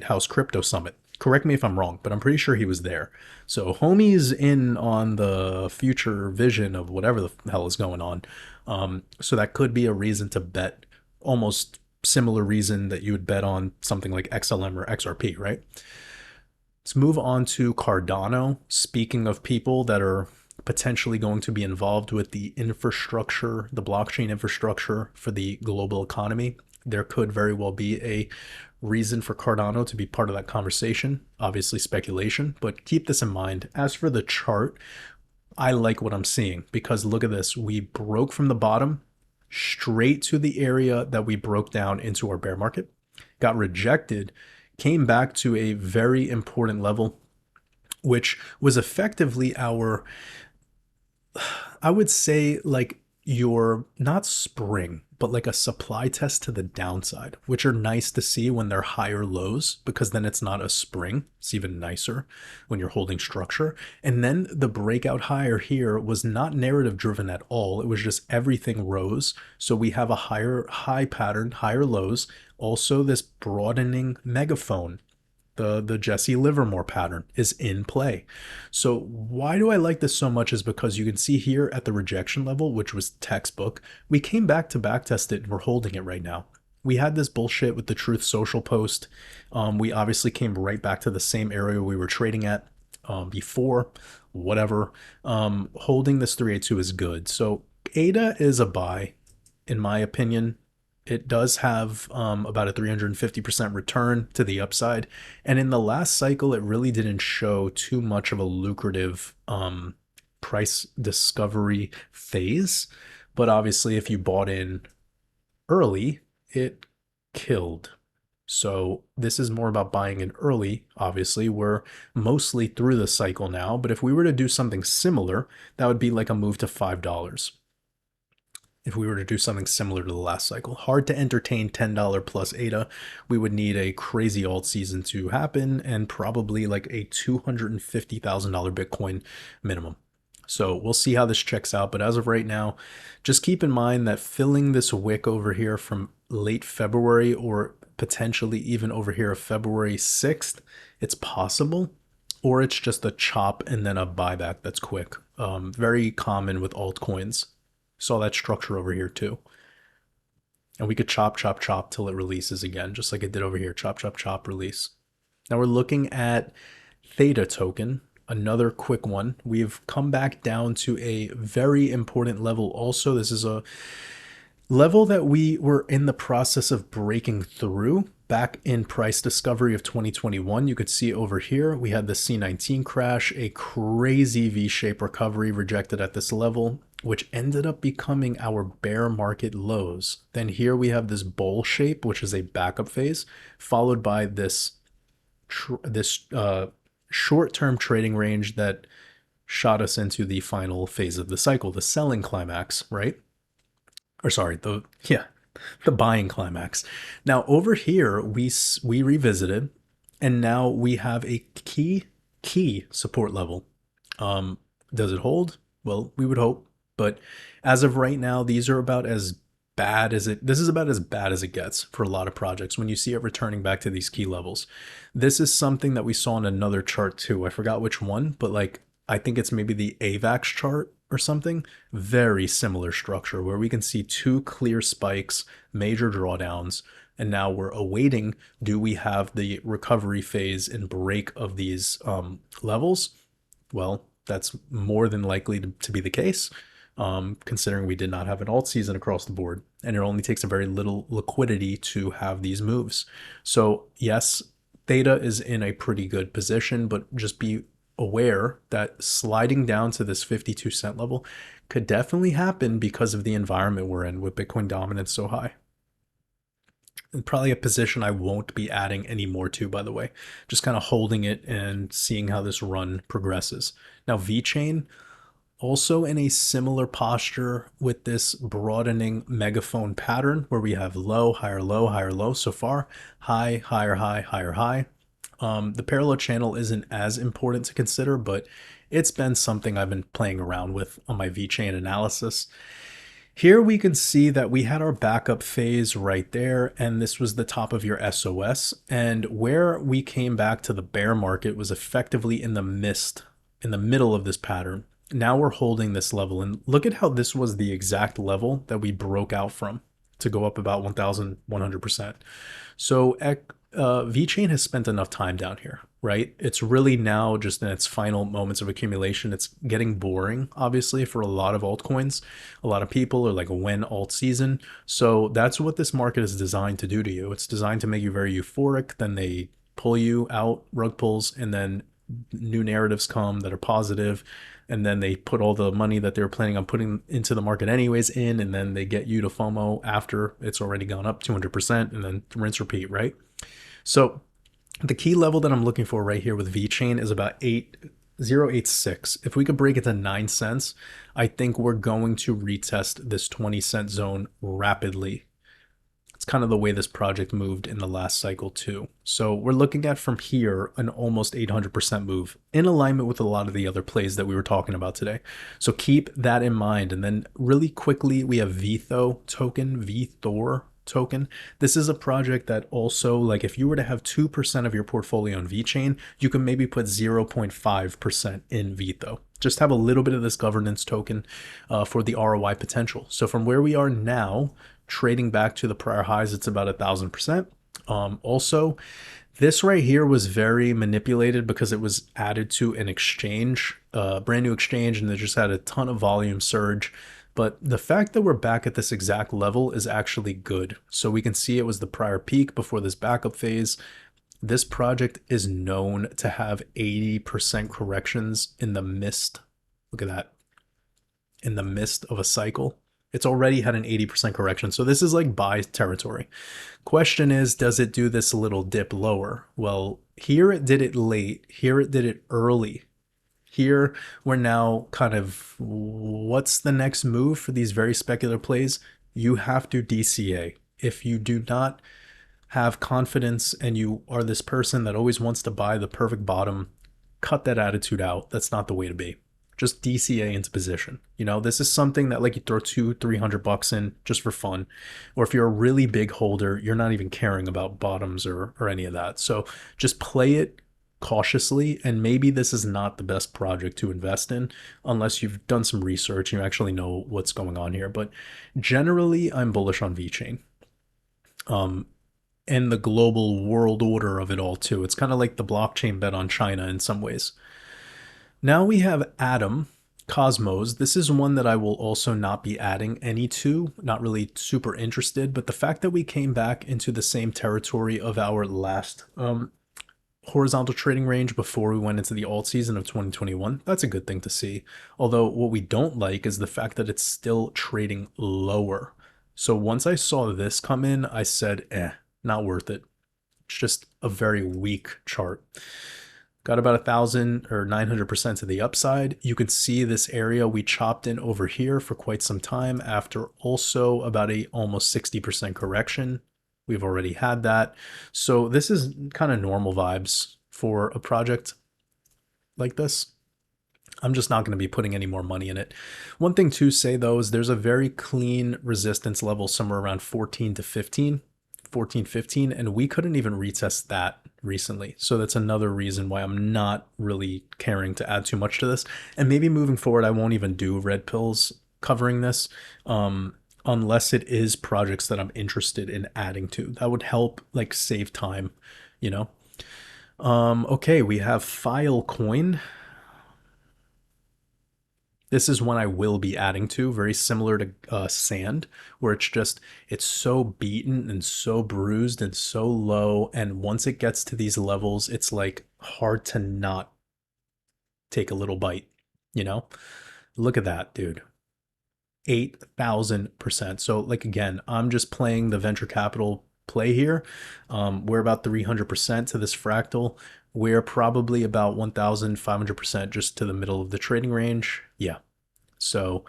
House Crypto Summit. Correct me if I'm wrong, but I'm pretty sure he was there. So homie's in on the future vision of whatever the hell is going on. So that could be a reason to bet, almost similar reason that you would bet on something like XLM or XRP, right? Let's move on to Cardano. Speaking of people that are potentially going to be involved with the infrastructure, the blockchain infrastructure for the global economy, there could very well be a reason for Cardano to be part of that conversation. Obviously speculation, but keep this in mind. As for the chart, I like what I'm seeing because look at this. We broke from the bottom straight to the area that we broke down into our bear market, got rejected, came back to a very important level, which was effectively our, I would say like your, not spring, but like a supply test to the downside, which are nice to see when they're higher lows, because then it's not a spring. It's even nicer when you're holding structure. And then the breakout higher here was not narrative driven at all. It was just everything rose. So we have a high pattern, higher lows. Also this broadening megaphone, the Jesse Livermore pattern is in play. So why do I like this so much is because you can see here at the rejection level, which was textbook, we came back to back test it and we're holding it right now. We had this bullshit with the Truth Social post. We obviously came right back to the same area we were trading at before, whatever. Holding this 382 is good. So ADA is a buy, in my opinion. It does have about a 350% return to the upside. And in the last cycle, it really didn't show too much of a lucrative price discovery phase. But obviously, if you bought in early, it killed. So this is more about buying in early. Obviously, we're mostly through the cycle now. But if we were to do something similar, that would be like a move to $5. If we were to do something similar to the last cycle. Hard to entertain $10 plus ADA. We would need a crazy alt season to happen and probably like a $250,000 Bitcoin minimum. So we'll see how this checks out. But as of right now, just keep in mind that filling this wick over here from late February or potentially even over here of February 6th, it's possible. Or it's just a chop and then a buyback that's quick. Very common with altcoins. Saw that structure over here too. And we could chop, chop, chop till it releases again, just like it did over here. Chop, chop, chop, release. Now we're looking at Theta token, another quick one. We've come back down to a very important level. Also, this is a level that we were in the process of breaking through back in price discovery of 2021. You could see over here, we had the C19 crash, a crazy V-shaped recovery rejected at this level, which ended up becoming our bear market lows. Then here we have this bowl shape, which is a backup phase, followed by this short-term trading range that shot us into the final phase of the cycle, the selling climax, right? Or sorry, the buying climax. Now over here, we revisited, and now we have a key support level. Does it hold? Well, we would hope, But as of right now, these are about as bad as it, this is about as bad as it gets for a lot of projects when you see it returning back to these key levels. This is something that we saw in another chart too. I forgot which one, but like, I think it's maybe the AVAX chart or something. Very similar structure where we can see two clear spikes, major drawdowns, and now we're awaiting, do we have the recovery phase and break of these levels? Well, that's more than likely to be the case, considering we did not have an alt season across the board, and it only takes a very little liquidity to have these moves. So yes, theta is in a pretty good position, but just be aware that sliding down to this 52-cent level could definitely happen because of the environment we're in with Bitcoin dominance so high. And probably a position I won't be adding any more to, by the way, just kind of holding it and seeing how this run progresses. Now, VeChain also in a similar posture with this broadening megaphone pattern where we have low, higher, low, higher, low so far, high, higher, high, higher, high. The parallel channel isn't as important to consider, but it's been something I've been playing around with on my VeChain analysis. Here we can see that we had our backup phase right there, and this was the top of your SOS. And where we came back to the bear market was effectively in the middle of this pattern. Now we're holding this level, and look at how this was the exact level that we broke out from to go up about 1,100%. So VeChain has spent enough time down here, right? It's really now just in its final moments of accumulation. It's getting boring, obviously, for a lot of altcoins. A lot of people are like, when alt season? So that's what this market is designed to do to you. It's designed to make you very euphoric. Then they pull you out, rug pulls, and then new narratives come that are positive. And then they put all the money that they're planning on putting into the market anyways in, and then they get you to FOMO after it's already gone up 200%, and then rinse repeat, right? So the key level that I'm looking for right here with VeChain is about 0.86. If we could break it to 9 cents, I think we're going to retest this 20-cent zone rapidly. It's kind of the way this project moved in the last cycle too. So we're looking at from here an almost 800% move in alignment with a lot of the other plays that we were talking about today. So keep that in mind. And then really quickly, we have VTHOR token. This is a project that also, like, if you were to have 2% of your portfolio on VeChain, you can maybe put 0.5% in VTHO. Just have a little bit of this governance token for the ROI potential. So from where we are now, trading back to the prior highs, it's about 1,000%. Also, this right here was very manipulated because it was added to an exchange, brand new exchange, and they just had a ton of volume surge. But the fact that we're back at this exact level is actually good. So we can see it was the prior peak before this backup phase. This project is known to have 80% corrections in the midst. Look at that. In the midst of a cycle. It's already had an 80% correction. So this is like buy territory. Question is, does it do this little dip lower? Well, here it did it late. Here it did it early. Here we're now kind of, what's the next move for these very speculative plays? You have to DCA. If you do not have confidence and you are this person that always wants to buy the perfect bottom, cut that attitude out. That's not the way to be. Just DCA into position. You know, this is something that, like, you throw $200-300 in just for fun. Or if you're a really big holder, you're not even caring about bottoms or any of that. So just play it cautiously, and maybe this is not the best project to invest in unless you've done some research and you actually know what's going on here. But generally, I'm bullish on VeChain. And the global world order of it all too. It's kind of like the blockchain bet on China in some ways. Now we have Atom, Cosmos. This is one that I will also not be adding any to, not really super interested, but the fact that we came back into the same territory of our last horizontal trading range before we went into the alt season of 2021, that's a good thing to see. Although what we don't like is the fact that it's still trading lower. So once I saw this come in, I said, not worth it. It's just a very weak chart. Got about 1,000 or 900% to the upside. You can see this area we chopped in over here for quite some time after also about a almost 60% correction. We've already had that. So this is kind of normal vibes for a project like this. I'm just not going to be putting any more money in it. One thing to say though is there's a very clean resistance level somewhere around 14 to 15, 14, 15, and we couldn't even retest that recently. So that's another reason why I'm not really caring to add too much to this. And maybe moving forward, I won't even do red pills covering this, unless it is projects that I'm interested in adding to. That would help like save time, you know? Okay, we have Filecoin. This is one I will be adding to, very similar to sand, where it's so beaten and so bruised and so low. And once it gets to these levels, it's like hard to not take a little bite, you know? Look at that, dude. 8,000%. So, like, again, I'm just playing the venture capital play here. We're about 300% to this fractal. We're probably about 1,500% just to the middle of the trading range. Yeah. So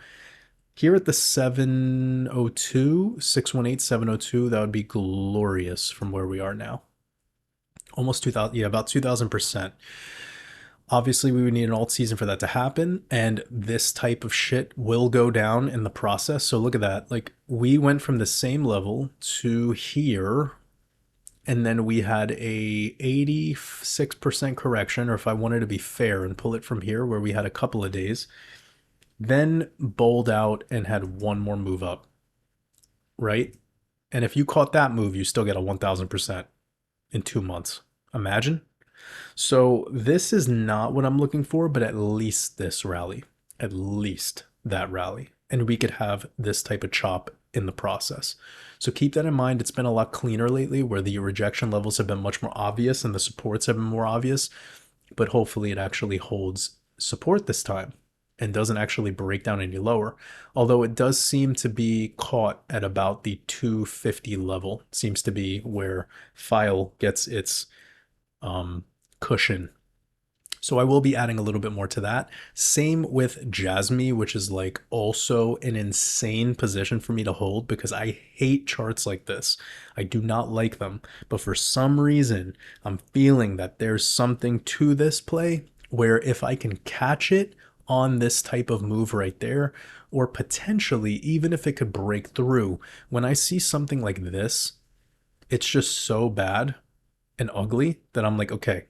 here at the 702, 618, 702, that would be glorious from where we are now. Almost 2,000, yeah, about 2,000%. Obviously, we would need an alt season for that to happen, and this type of shit will go down in the process. So look at that. Like, we went from the same level to here, and then we had a 86% correction, or if I wanted to be fair and pull it from here, where we had a couple of days, then bowled out and had one more move up, right? And if you caught that move, you still get a 1,000% in 2 months. Imagine. So this is not what I'm looking for, but at least this rally, at least that rally. And we could have this type of chop in the process. So keep that in mind. It's been a lot cleaner lately where the rejection levels have been much more obvious and the supports have been more obvious, but hopefully it actually holds support this time and doesn't actually break down any lower. Although it does seem to be caught at about the 250 level. It seems to be where File gets its cushion. So I will be adding a little bit more to that. Same with Jasmy, which is like also an insane position for me to hold because I hate charts like this. I do not like them. But for some reason, I'm feeling that there's something to this play where if I can catch it on this type of move right there, or potentially even if it could break through, when I see something like this, it's just so bad and ugly that I'm like, okay,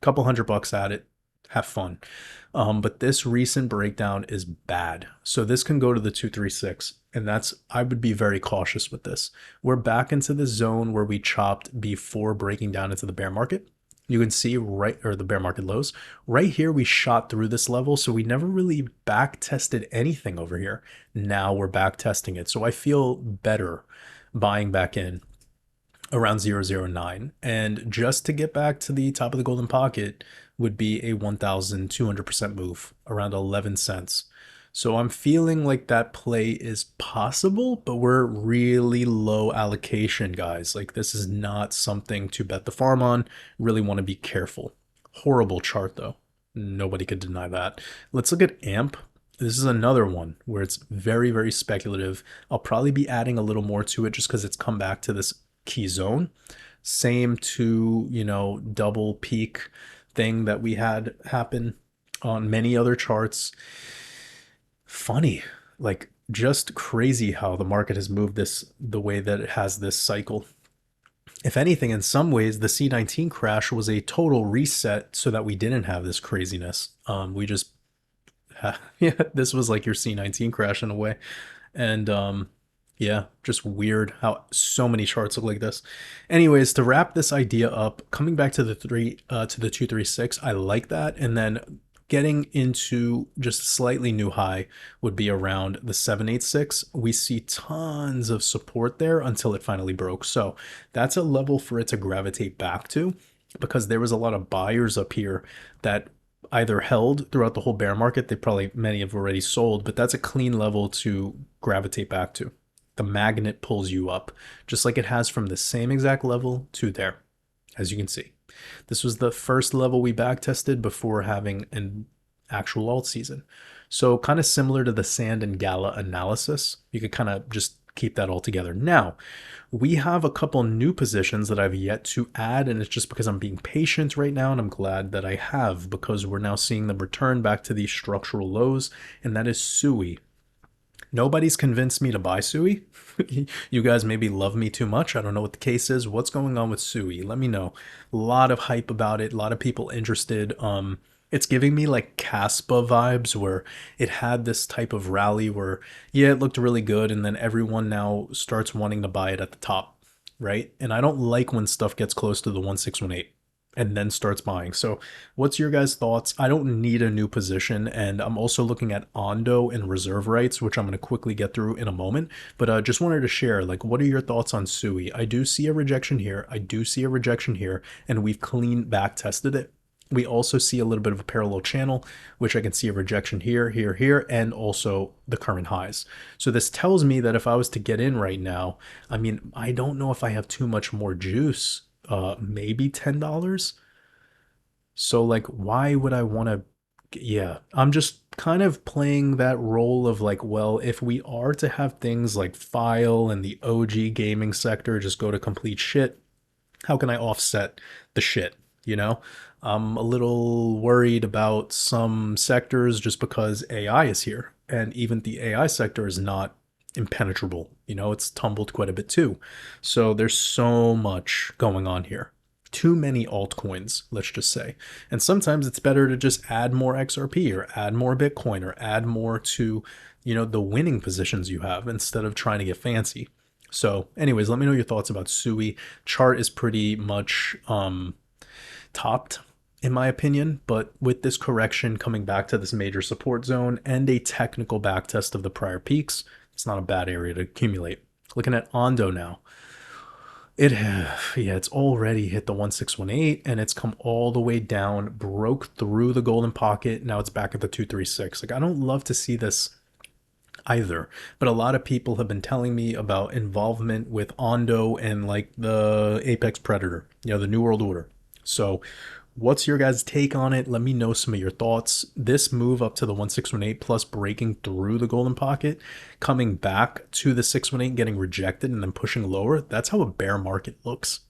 couple $100 at it, have fun. But this recent breakdown is bad. So this can go to the 236, and I would be very cautious with this. We're back into the zone where we chopped before breaking down into the bear market. You can see or the bear market lows. Right here, we shot through this level, so we never really back tested anything over here. Now we're back testing it. So I feel better buying back in around 009, and just to get back to the top of the golden pocket would be a 1,200% move, around 11 cents. So I'm feeling like that play is possible, but we're really low allocation, guys. Like, this is not something to bet the farm on. Really want to be careful. Horrible chart though, nobody could deny that. Let's look at AMP. This is another one where it's very, very speculative. I'll probably be adding a little more to it just because it's come back to this key zone. Same to, double peak thing that we had happen on many other charts. Funny, like just crazy how the market has moved the way that it has this cycle. If anything, in some ways, the C19 crash was a total reset so that we didn't have this craziness. We just, yeah, this was like your C19 crash in a way. And yeah, just weird how so many charts look like this. Anyways, to wrap this idea up, coming back to the 236, I like that. And then getting into just a slightly new high would be around the 786. We see tons of support there until it finally broke. So that's a level for it to gravitate back to, because there was a lot of buyers up here that either held throughout the whole bear market. Many have already sold, but that's a clean level to gravitate back to. The magnet pulls you up, just like it has from the same exact level to there, as you can see. This was the first level we back tested before having an actual alt season. So kind of similar to the sand and gala analysis. You could kind of just keep that all together. Now, we have a couple new positions that I've yet to add, and it's just because I'm being patient right now, and I'm glad that I have, because we're now seeing them return back to these structural lows, and that is SUI. Nobody's convinced me to buy SUI. You guys maybe love me too much. I don't know what the case is. What's going on with SUI? Let me know. A lot of hype about it. A lot of people interested. It's giving me like Caspa vibes, where it had this type of rally where, yeah, it looked really good, and then everyone now starts wanting to buy it at the top, right? And I don't like when stuff gets close to the 1618 and then starts buying. So what's your guys' thoughts? I don't need a new position, and I'm also looking at Ondo and reserve rights, which I'm going to quickly get through in a moment. But just wanted to share, like, what are your thoughts on SUI? I do see a rejection here. I do see a rejection here, and we've clean back tested it. We also see a little bit of a parallel channel, which I can see a rejection here, here, here, and also the current highs. So this tells me that if I was to get in right now, I mean, I don't know if I have too much more juice, maybe $10. So like, why would I want to? Yeah, I'm just kind of playing that role of like, well, if we are to have things like File and the OG gaming sector just go to complete shit, how can I offset the shit? You know, I'm a little worried about some sectors just because AI is here, and even the AI sector is not impenetrable. You know, it's tumbled quite a bit too. So there's so much going on here. Too many altcoins, let's just say. And sometimes it's better to just add more XRP or add more Bitcoin or add more to, the winning positions you have instead of trying to get fancy. So anyways, let me know your thoughts about SUI. Chart is pretty much topped in my opinion, but with this correction coming back to this major support zone and a technical backtest of the prior peaks, it's not a bad area to accumulate. Looking at Ondo now, it's already hit the 1618 and it's come all the way down, broke through the golden pocket. Now it's back at the 236. Like, I don't love to see this either, but a lot of people have been telling me about involvement with Ondo and like the Apex Predator, the New World Order. So what's your guys' take on it? Let me know some of your thoughts. This move up to the 1618 plus breaking through the golden pocket, coming back to the 618, getting rejected and then pushing lower. That's how a bear market looks.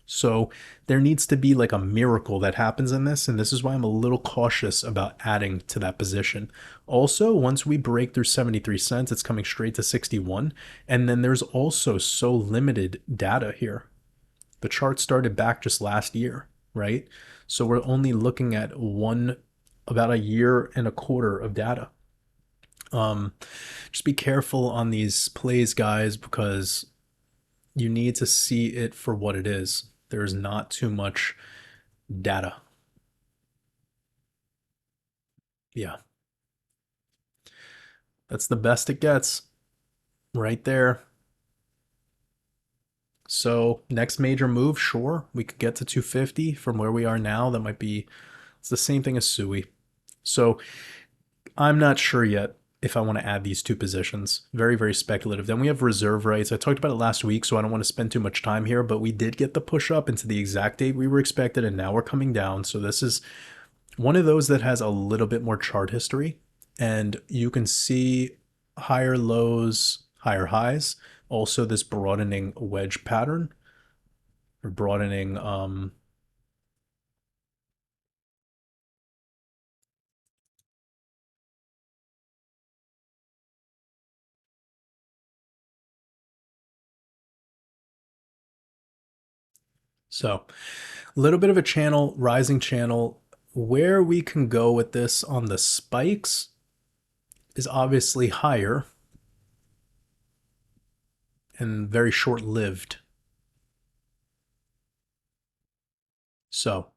So there needs to be like a miracle that happens in this, and this is why I'm a little cautious about adding to that position. Also, once we break through 73 cents, it's coming straight to 61, and then there's also so limited data here. The chart started back just last year, right? So we're only looking at about a year and a quarter of data. Just be careful on these plays, guys, because you need to see it for what it is. There's not too much data. Yeah. That's the best it gets right there. So next major move, sure, we could get to 250 from where we are now. That might be, it's the same thing as SUI. So I'm not sure yet if I want to add these two positions. Very, very speculative. Then we have reserve rights. I talked about it last week, so I don't want to spend too much time here, but we did get the push up into the exact date we were expected, and now we're coming down. So this is one of those that has a little bit more chart history, and you can see higher lows, higher highs. Also this broadening wedge pattern, or broadening so a little bit of a channel, rising channel. Where we can go with this on the spikes is obviously higher and very short-lived. So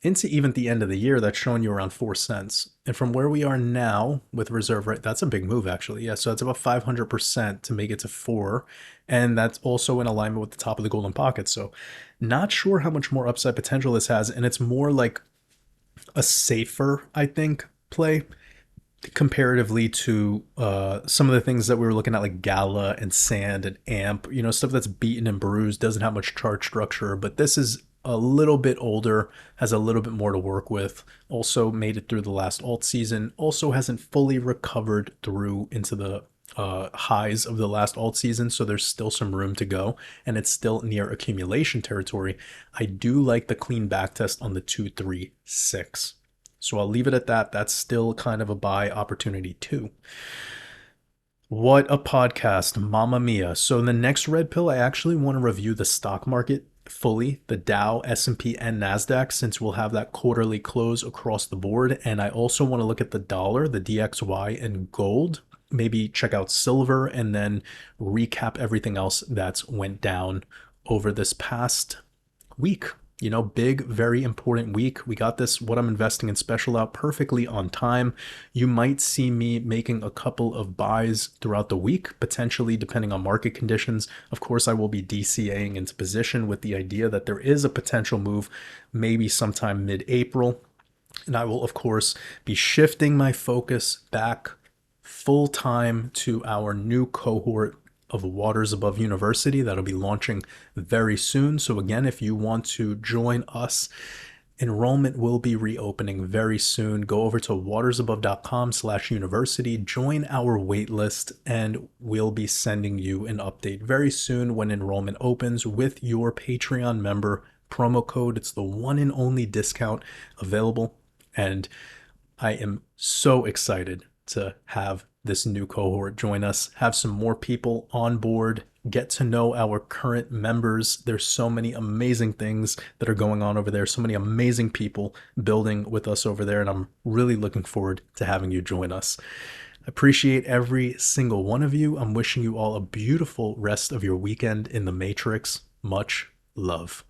into even the end of the year, that's showing you around 4 cents. And from where we are now with reserve, right, that's a big move actually. Yeah, so that's about 500% to make it to 4. And that's also in alignment with the top of the golden pocket. So not sure how much more upside potential this has. And it's more like a safer, I think, play comparatively to some of the things that we were looking at, like Gala and Sand and Amp, stuff that's beaten and bruised, doesn't have much chart structure, but this is a little bit older, has a little bit more to work with, also made it through the last alt season, also hasn't fully recovered through into the highs of the last alt season, so there's still some room to go, and it's still near accumulation territory. I do like the clean backtest on the 236. So I'll leave it at that. That's still kind of a buy opportunity too. What a podcast, Mamma Mia. So in the next red pill, I actually want to review the stock market fully, the Dow, S&P, and NASDAQ, since we'll have that quarterly close across the board. And I also want to look at the dollar, the DXY, and gold. Maybe check out silver and then recap everything else that's went down over this past week. You know, big, very important week. We got this What I'm Investing in special out perfectly on time. You might see me making a couple of buys throughout the week, potentially depending on market conditions. Of course, I will be DCAing into position with the idea that there is a potential move, maybe sometime mid-April. And I will, of course, be shifting my focus back full time to our new cohort of Waters Above University that'll be launching very soon. So again, if you want to join us, enrollment will be reopening very soon. Go over to watersabove.com/university, join our waitlist, and we'll be sending you an update very soon when enrollment opens with your Patreon member promo code. It's the one and only discount available. And I am so excited to have this new cohort join us, have some more people on board, get to know our current members. There's so many amazing things that are going on over there, so many amazing people building with us over there, and I'm really looking forward to having you join us. I appreciate every single one of you. I'm wishing you all a beautiful rest of your weekend in the Matrix. Much love.